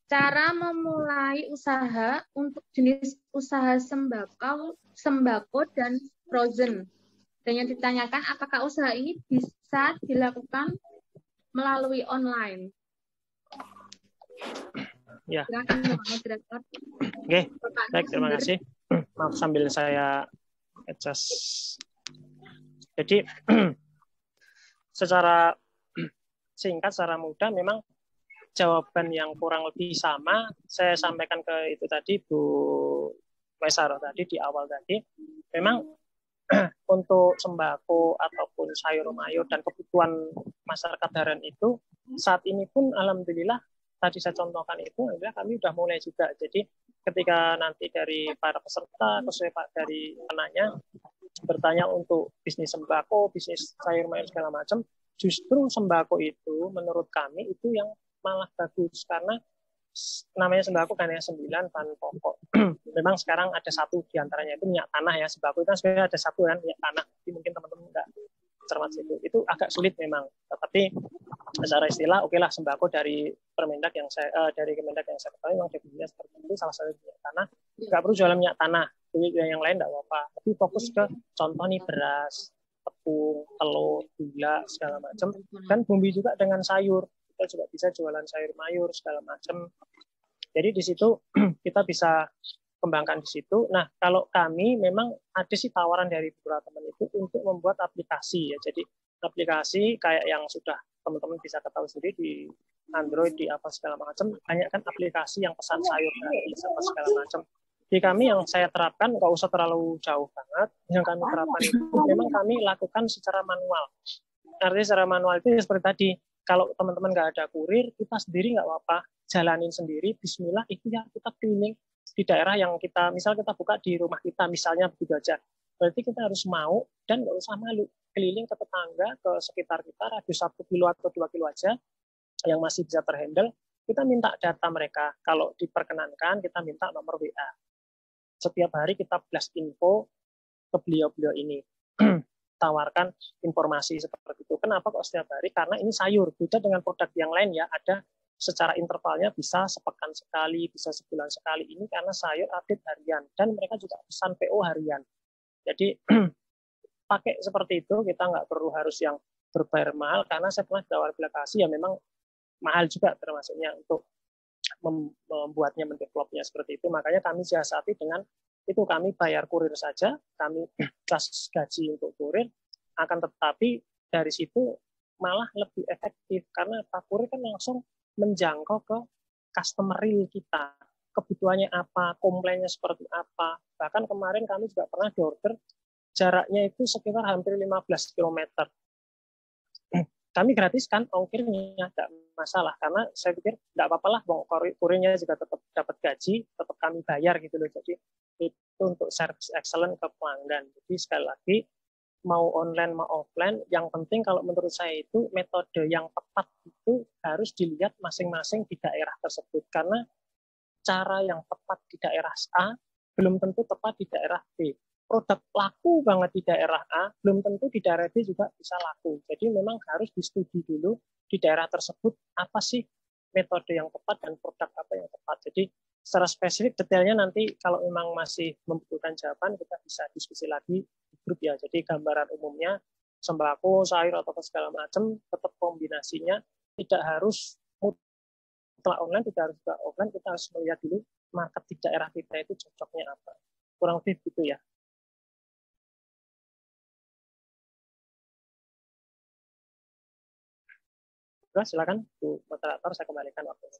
cara memulai usaha untuk jenis usaha sembako dan frozen. Dan yang ditanyakan, apakah usaha ini bisa dilakukan melalui online? Ya. Silakan Bapak Moderator. Oke, baik, terima kasih. Maaf sambil saya adjust. Jadi secara singkat, secara mudah, memang jawaban yang kurang lebih sama saya sampaikan ke itu tadi Bu Maisaro tadi di awal tadi. Memang untuk sembako ataupun sayur mayur dan kebutuhan masyarakat harian itu saat ini pun alhamdulillah tadi saya contohkan itu adalah kami sudah mulai juga. Jadi ketika nanti dari para peserta khususnya dari penanya bertanya untuk bisnis sembako, bisnis sayur mayur segala macam, justru sembako itu menurut kami itu yang malah bagus karena namanya sembako kan ya 9 bahan pokok. Memang sekarang ada satu diantaranya itu minyak tanah ya. Sembako itu kan sebenarnya ada satu kan minyak tanah. Jadi mungkin teman-teman nggak cermat situ. Itu agak sulit memang. Tetapi secara istilah oke lah sembako dari Permendak yang saya dari Kemendak yang saya ketahui memang definisinya seperti itu, salah satu minyak tanah. Nggak perlu jualan minyak tanah. Yang lain nggak apa-apa. Tapi fokus ke contoh nih beras, tepung, telur, gula segala macam. Dan bumbu juga dengan sayur. Kita juga bisa jualan sayur mayur segala macam. Jadi di situ kita bisa kembangkan di situ. Nah, kalau kami memang ada sih tawaran dari beberapa teman itu untuk membuat aplikasi ya. Jadi aplikasi kayak yang sudah teman-teman bisa ketahui sendiri di Android, di apa segala macam, banyak kan aplikasi yang pesan sayur gratis apa segala macam. Di kami yang saya terapkan nggak usah terlalu jauh banget. Yang kami terapkan itu memang kami lakukan secara manual. Artinya secara manual itu seperti tadi. Kalau teman-teman nggak ada kurir, kita sendiri nggak apa-apa, jalanin sendiri, bismillah, itu ya kita keliling di daerah yang kita, misal kita buka di rumah kita, misalnya begitu aja. Berarti kita harus mau dan nggak usah malu, keliling ke tetangga, ke sekitar kita, radius 1 kilo atau 2 kilo aja, yang masih bisa terhandle, kita minta data mereka. Kalau diperkenankan, kita minta nomor WA. Setiap hari kita blast info ke beliau-beliau ini. Tawarkan informasi seperti itu. Kenapa kok setiap hari? Karena ini sayur. Beda dengan produk yang lain ya. Ada secara intervalnya bisa sepekan sekali, bisa sebulan sekali. Ini karena sayur update harian. Dan mereka juga pesan PO harian. Jadi pakai seperti itu, kita nggak perlu harus yang berbayar mahal. Karena saya pernah ditawar aplikasi ya memang mahal juga termasuknya untuk membuatnya, mendevelopnya seperti itu. Makanya kami siasati dengan itu kami bayar kurir saja, kami kas gaji untuk kurir, akan tetapi dari situ malah lebih efektif karena Pak Kurir kan langsung menjangkau ke customer real kita, kebutuhannya apa, komplainnya seperti apa. Bahkan kemarin kami juga pernah diorder jaraknya itu sekitar hampir 15 km. Kami gratiskan ongkirnya, tidak masalah karena saya pikir tidak apa-apa lah, kurirnya juga tetap dapat gaji, tetap kami bayar gitu loh. Jadi itu untuk service excellent ke pelanggan. Jadi sekali lagi mau online mau offline, yang penting kalau menurut saya itu metode yang tepat itu harus dilihat masing-masing di daerah tersebut karena cara yang tepat di daerah A belum tentu tepat di daerah B. Produk laku banget di daerah A, belum tentu di daerah B juga bisa laku. Jadi memang harus disetujui dulu di daerah tersebut apa sih metode yang tepat dan produk apa yang tepat. Jadi secara spesifik detailnya nanti kalau memang masih membutuhkan jawaban kita bisa diskusi lagi di grup ya. Jadi gambaran umumnya sembako, sayur atau segala macam tetap kombinasinya tidak harus mutlak online, tidak harus juga offline. Kita harus melihat dulu market di daerah kita itu cocoknya apa. Kurang lebih gitu ya. Nah, silakan Bu moderator, saya kembalikan waktunya.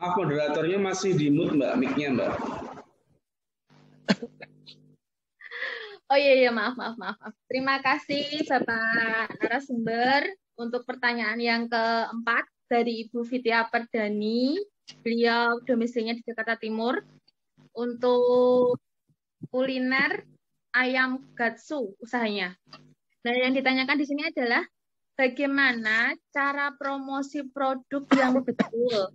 Maaf, moderatornya masih di mute Mbak, mic-nya Mbak. Oh iya, maaf. Terima kasih Bapak narasumber untuk pertanyaan yang keempat dari Ibu Vidya Perdani. Beliau domisilinya di Jakarta Timur. Untuk kuliner ayam gatsu usahanya. Nah, yang ditanyakan di sini adalah bagaimana cara promosi produk yang betul,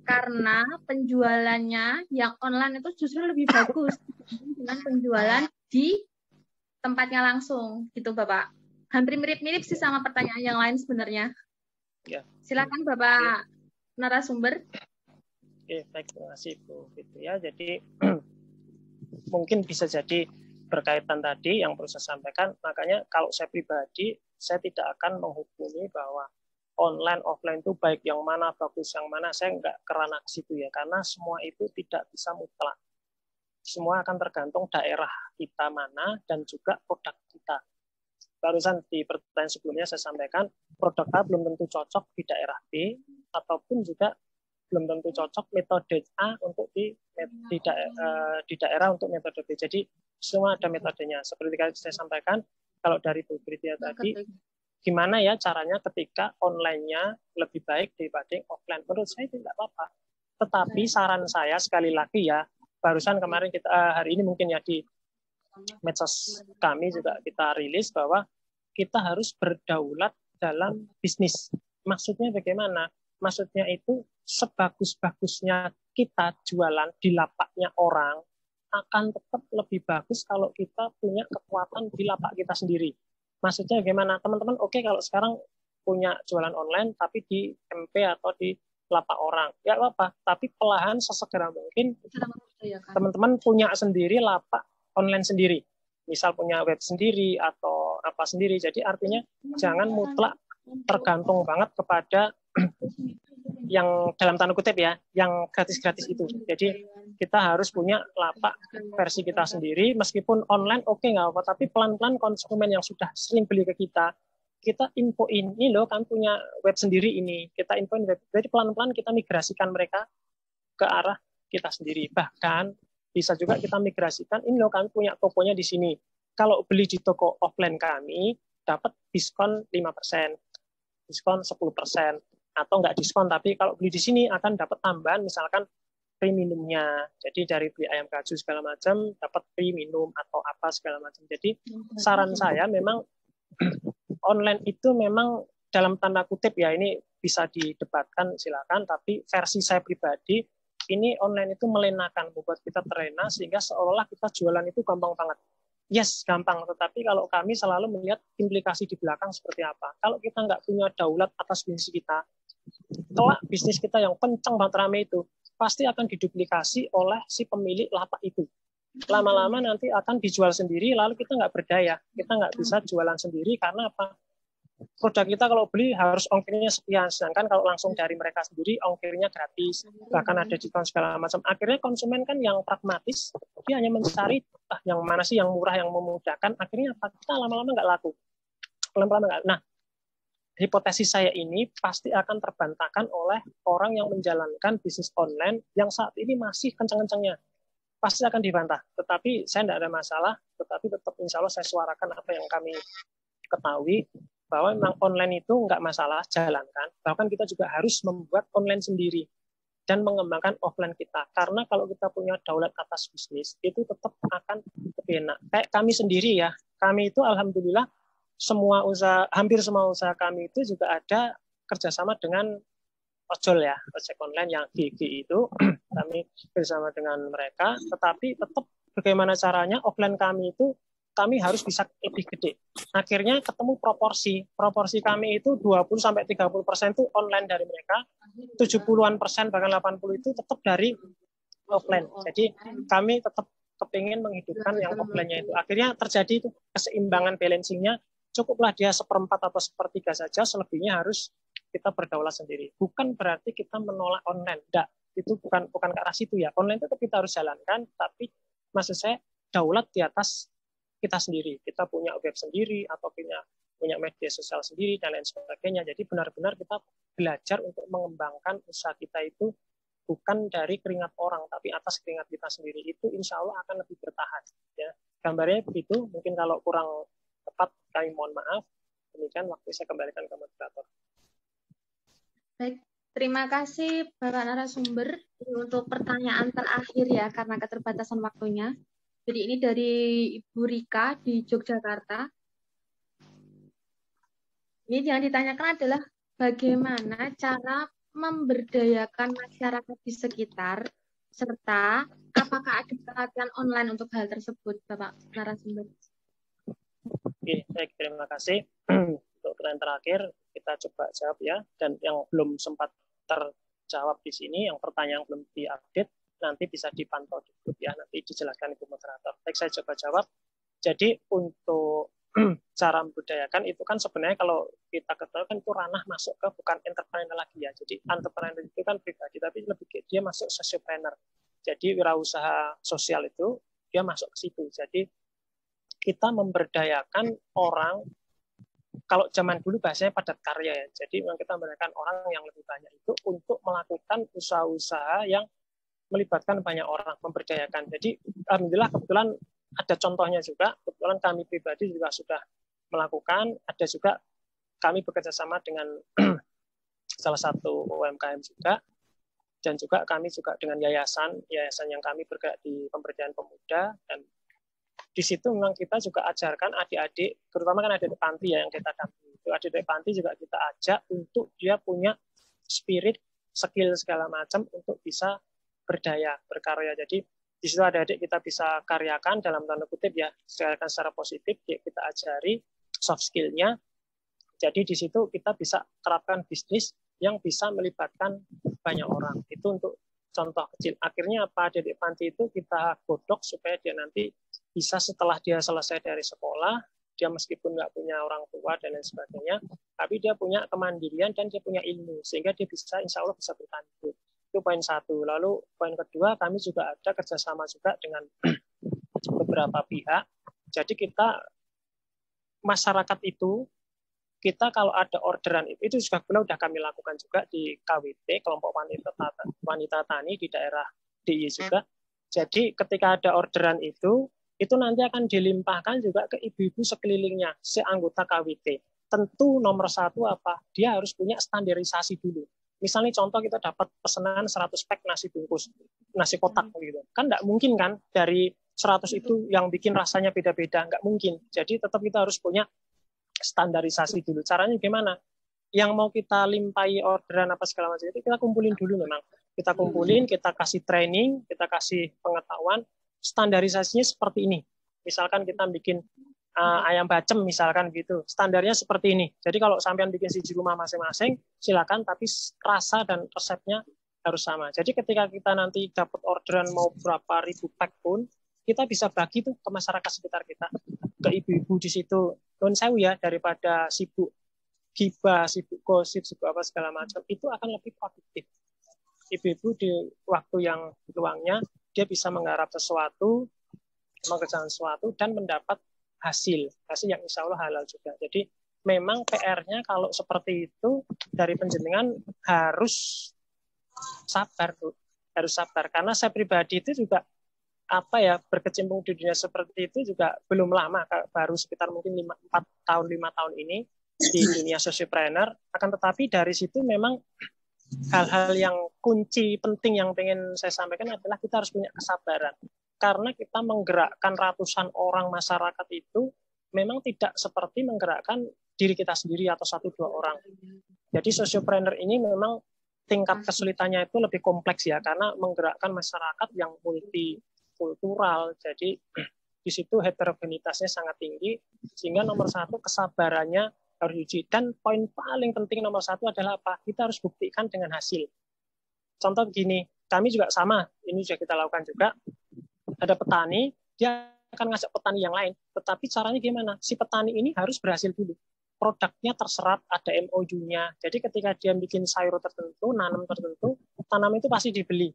karena penjualannya yang online itu justru lebih bagus dengan penjualan di tempatnya langsung, gitu Bapak. Hampir mirip-mirip sih sama pertanyaan yang lain sebenarnya. Ya. Silakan Bapak narasumber. Oke, baik, terima kasih Bu Fitria. Jadi mungkin bisa jadi berkaitan tadi yang perlu saya sampaikan. Makanya kalau saya pribadi, saya tidak akan menghukumi bahwa online, offline itu baik yang mana, bagus yang mana. Saya nggak kerana ke situ ya, karena semua itu tidak bisa mutlak. Semua akan tergantung daerah kita mana dan juga produk kita. Barusan di pertanyaan sebelumnya saya sampaikan, produk A belum tentu cocok di daerah B, ataupun juga belum tentu cocok metode A untuk di daerah untuk metode B. Jadi semua ada metodenya. Seperti yang saya sampaikan, kalau dari Bu Fitria tadi, gimana ya caranya ketika online-nya lebih baik dibanding offline? Menurut saya tidak apa-apa. Tetapi saran saya sekali lagi ya, barusan kemarin kita hari ini mungkin ya di medsos kami juga kita rilis bahwa kita harus berdaulat dalam bisnis. Maksudnya bagaimana? Maksudnya itu sebagus-bagusnya kita jualan di lapaknya orang akan tetap lebih bagus kalau kita punya kekuatan di lapak kita sendiri. Maksudnya bagaimana? Teman-teman oke kalau sekarang punya jualan online tapi di MP atau di lapak orang. Ya apa? Tapi perlahan sesegera mungkin teman-teman punya sendiri lapak online sendiri. Misal punya web sendiri atau apa sendiri. Jadi artinya jangan mutlak tergantung banget kepada yang dalam tanda kutip ya, yang gratis-gratis itu. Jadi kita harus punya lapak versi kita sendiri, meskipun online oke nggak apa, tapi pelan-pelan konsumen yang sudah sering beli ke kita infoin, ini loh kan punya web sendiri ini, kita infoin web. Jadi pelan-pelan kita migrasikan mereka ke arah kita sendiri. Bahkan bisa juga kita migrasikan, ini loh kan punya tokonya di sini. Kalau beli di toko offline kami, dapat diskon 5%, diskon 10%. Atau nggak diskon, tapi kalau beli di sini akan dapat tambahan misalkan free minumnya. Jadi dari beli ayam gatsu segala macam dapat free minum atau apa segala macam. Jadi saran saya memang online itu memang dalam tanda kutip ya, ini bisa didebatkan silakan, tapi versi saya pribadi ini online itu melenakan, membuat kita terlena sehingga seolah kita jualan itu gampang banget. Yes, gampang, tetapi kalau kami selalu melihat implikasi di belakang seperti apa. Kalau kita nggak punya daulat atas bisnis kita, kelak bisnis kita yang kencang banget rame itu pasti akan diduplikasi oleh si pemilik lapak itu. Lama-lama nanti akan dijual sendiri, lalu kita nggak berdaya, kita nggak bisa jualan sendiri karena apa? Produk kita kalau beli harus ongkirnya sekian, sedangkan kalau langsung dari mereka sendiri ongkirnya gratis, bahkan ada diskon segala macam. Akhirnya konsumen kan yang pragmatis, dia hanya mencari yang mana sih yang murah, yang memudahkan. Akhirnya apa? Kita lama-lama nggak laku, pelan-pelan nggak. Nah, hipotesis saya ini pasti akan terbantahkan oleh orang yang menjalankan bisnis online yang saat ini masih kencang-kencangnya. Pasti akan dibantah. Tetapi saya tidak ada masalah, tetapi tetap insya Allah saya suarakan apa yang kami ketahui, bahwa memang online itu nggak masalah, jalankan. Bahkan kita juga harus membuat online sendiri dan mengembangkan offline kita. Karena kalau kita punya daulat atas bisnis, itu tetap akan lebih enak. Kayak kami sendiri ya, kami itu alhamdulillah semua usaha, hampir semua usaha kami itu juga ada kerjasama dengan ojol ya, ojek online yang GG itu kami bersama dengan mereka, tetapi tetap bagaimana caranya offline kami itu kami harus bisa lebih gede. Akhirnya ketemu proporsi kami itu 20-30% itu online dari mereka, 70-an% bahkan 80% itu tetap dari offline. Jadi kami tetap kepingin menghidupkan yang offline-nya itu. Akhirnya terjadi itu keseimbangan balancing-nya, cukuplah dia 1/4 atau 1/3 saja, selebihnya harus kita berdaulat sendiri. Bukan berarti kita menolak online. Enggak, itu bukan ke arah situ ya. Online tetap kita harus jalankan, tapi maksud saya daulat di atas kita sendiri. Kita punya web sendiri atau punya media sosial sendiri dan lain sebagainya. Jadi benar-benar kita belajar untuk mengembangkan usaha kita itu bukan dari keringat orang, tapi atas keringat kita sendiri. Itu insya Allah akan lebih bertahan. Ya. Gambarnya begitu. Mungkin kalau kurang tepat, kami mohon maaf. Demikian waktu saya kembalikan ke moderator. Baik, terima kasih Bapak narasumber untuk pertanyaan terakhir ya, karena keterbatasan waktunya. Jadi ini dari Ibu Rika di Yogyakarta. Ini yang ditanyakan adalah bagaimana cara memberdayakan masyarakat di sekitar, serta apakah ada pelatihan online untuk hal tersebut, Bapak narasumber? Oke, baik, terima kasih. Untuk pertanyaan terakhir, kita coba jawab ya. Dan yang belum sempat terjawab di sini, yang pertanyaan yang belum diupdate, nanti bisa dipantau di grup ya, nanti dijelaskan Ibu Moderator. Baik, saya coba jawab. Jadi untuk cara membudayakan itu kan sebenarnya kalau kita ketahui kan itu ranah masuk ke bukan entrepreneur lagi ya. Jadi entrepreneur itu kan pribadi, tapi lebih dia masuk sociopreneur. Jadi wirausaha sosial itu dia masuk ke situ. Jadi kita memberdayakan orang, kalau zaman dulu bahasanya padat karya ya. Jadi memang kita memberdayakan orang yang lebih banyak itu untuk melakukan usaha-usaha yang melibatkan banyak orang, memberdayakan. Jadi alhamdulillah kebetulan ada contohnya juga, kebetulan kami pribadi juga sudah melakukan, ada juga kami bekerja sama dengan salah satu UMKM juga, dan juga kami juga dengan yayasan yang kami bergerak di pemberdayaan pemuda, dan di situ memang kita juga ajarkan adik-adik, terutama kan adik-adik panti ya yang kita dampingi. Adik-adik panti juga kita ajak untuk dia punya spirit, skill segala macam untuk bisa berdaya, berkarya. Jadi di situ adik-adik kita bisa karyakan dalam tanda kutip ya, secara positif, kita ajari soft skill-nya. Jadi di situ kita bisa terapkan bisnis yang bisa melibatkan banyak orang. Itu untuk contoh kecil. Akhirnya apa, adik-adik panti itu kita godok supaya dia nanti bisa setelah dia selesai dari sekolah, dia meskipun nggak punya orang tua dan lain sebagainya, tapi dia punya kemandirian dan dia punya ilmu, sehingga dia bisa, insya Allah bisa bertahan hidup. Itu poin satu. Lalu poin kedua, kami juga ada kerjasama juga dengan beberapa pihak. Jadi kita, masyarakat itu, kita kalau ada orderan itu juga sudah kami lakukan juga di KWT, kelompok wanita tani di daerah DIY juga. Jadi ketika ada orderan itu nanti akan dilimpahkan juga ke ibu-ibu sekelilingnya, seanggota KWT. Tentu nomor satu apa? Dia harus punya standarisasi dulu. Misalnya contoh kita dapat pesanan 100 pack nasi bungkus, nasi kotak gitu. Kan nggak mungkin kan dari 100 itu yang bikin rasanya beda-beda, nggak mungkin. Jadi tetap kita harus punya standarisasi dulu. Caranya gimana? Yang mau kita limpahi orderan apa segala macam itu kita kumpulin dulu memang. Kita kumpulin, kita kasih training, kita kasih pengetahuan, standarisasinya seperti ini. Misalkan kita bikin ayam bacem misalkan gitu, standarnya seperti ini. Jadi kalau sampean bikin di rumah masing-masing, silakan, tapi rasa dan resepnya harus sama. Jadi ketika kita nanti dapat orderan mau berapa ribu pack pun, kita bisa bagi tuh ke masyarakat sekitar kita, ke ibu-ibu di situ. Non sewu ya, daripada sibuk gibah, sibuk gosip, sibuk apa segala macam, itu akan lebih produktif. Ibu-ibu di waktu yang luangnya dia bisa menggarap sesuatu, mengerjakan sesuatu, dan mendapat hasil yang insya Allah halal juga. Jadi memang PR-nya kalau seperti itu dari penjenengan harus sabar, Bu. Harus sabar. Karena saya pribadi itu juga berkecimpung di dunia seperti itu juga belum lama, baru sekitar mungkin 5 tahun ini di dunia sociopreneur. Akan tetapi dari situ memang hal-hal yang kunci penting yang pengen saya sampaikan adalah kita harus punya kesabaran. Karena kita menggerakkan ratusan orang masyarakat itu memang tidak seperti menggerakkan diri kita sendiri atau 1-2 orang. Jadi sociopreneur ini memang tingkat kesulitannya itu lebih kompleks ya, karena menggerakkan masyarakat yang multikultural. Jadi di situ heterogenitasnya sangat tinggi, sehingga nomor satu kesabarannya harus diuji. Dan poin paling penting nomor satu adalah apa? Kita harus buktikan dengan hasil. Contoh begini, kami juga sama, ini sudah kita lakukan juga. Ada petani, dia akan ngajak petani yang lain. Tetapi caranya gimana? Si petani ini harus berhasil dulu. produknya terserap, ada MOU-nya. Jadi ketika dia bikin sayur tertentu, nanam tertentu, tanam itu pasti dibeli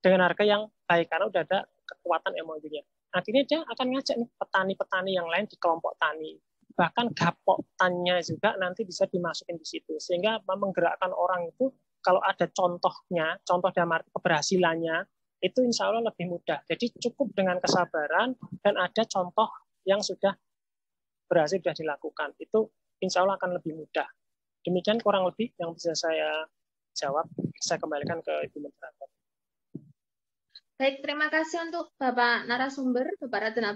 dengan harga yang baik karena udah ada kekuatan MOU-nya. Akhirnya dia akan ngajak nih petani-petani yang lain di kelompok tani. Bahkan gapok tannya juga nanti bisa dimasukin di situ. Sehingga menggerakkan orang itu kalau ada contohnya, contoh dalam keberhasilannya, itu insya Allah lebih mudah. Jadi cukup dengan kesabaran dan ada contoh yang sudah berhasil sudah dilakukan. Itu insya Allah akan lebih mudah. Demikian kurang lebih yang bisa saya jawab. Saya kembalikan ke Ibu Moderator. Baik, terima kasih untuk Bapak narasumber, Bapak Raden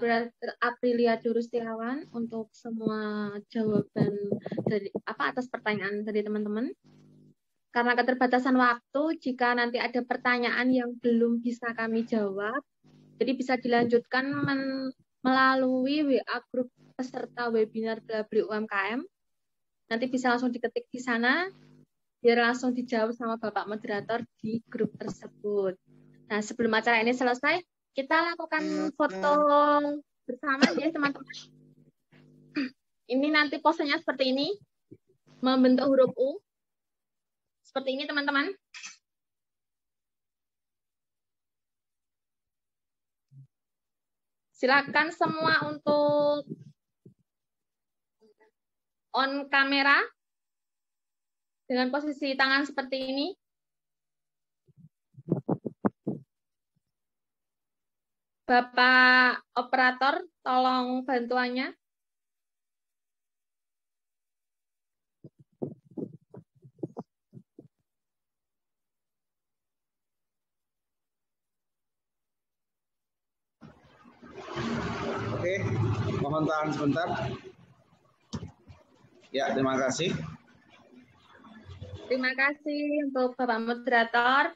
Aprilia Durustiawan untuk semua jawaban dari atas pertanyaan dari teman-teman. Karena keterbatasan waktu, jika nanti ada pertanyaan yang belum bisa kami jawab, jadi bisa dilanjutkan melalui WA grup peserta webinar BelaBeli UMKM. Nanti bisa langsung diketik di sana, biar langsung dijawab sama Bapak Moderator di grup tersebut. Nah, sebelum acara ini selesai, kita lakukan foto bersama ya, teman-teman. Ini nanti posenya seperti ini, membentuk huruf U. Seperti ini, teman-teman. Silakan semua untuk on kamera dengan posisi tangan seperti ini. Bapak operator, tolong bantuannya. Oke, mohon tahan sebentar. Ya, terima kasih. Terima kasih untuk Bapak Moderator.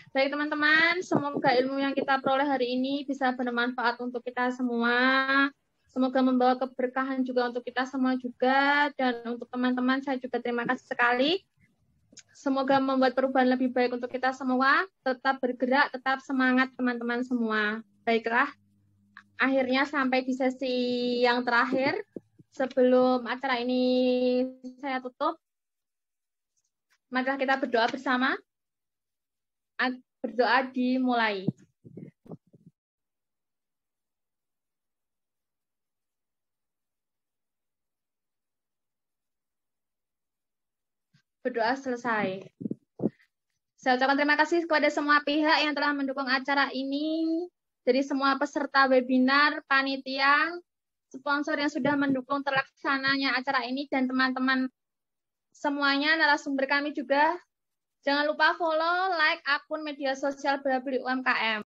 Baik teman-teman, semoga ilmu yang kita peroleh hari ini bisa bermanfaat untuk kita semua. Semoga membawa keberkahan juga untuk kita semua juga. Dan untuk teman-teman, saya juga terima kasih sekali. Semoga membuat perubahan lebih baik untuk kita semua. Tetap bergerak, tetap semangat teman-teman semua. Baiklah, akhirnya sampai di sesi yang terakhir. Sebelum acara ini saya tutup, maka kita berdoa bersama. Berdoa dimulai. Berdoa selesai. Saya ucapkan terima kasih kepada semua pihak yang telah mendukung acara ini, dari semua peserta webinar, panitia, sponsor yang sudah mendukung terlaksananya acara ini, dan teman-teman semuanya, narasumber kami juga. Jangan lupa follow, like akun media sosial BelaBeli UMKM.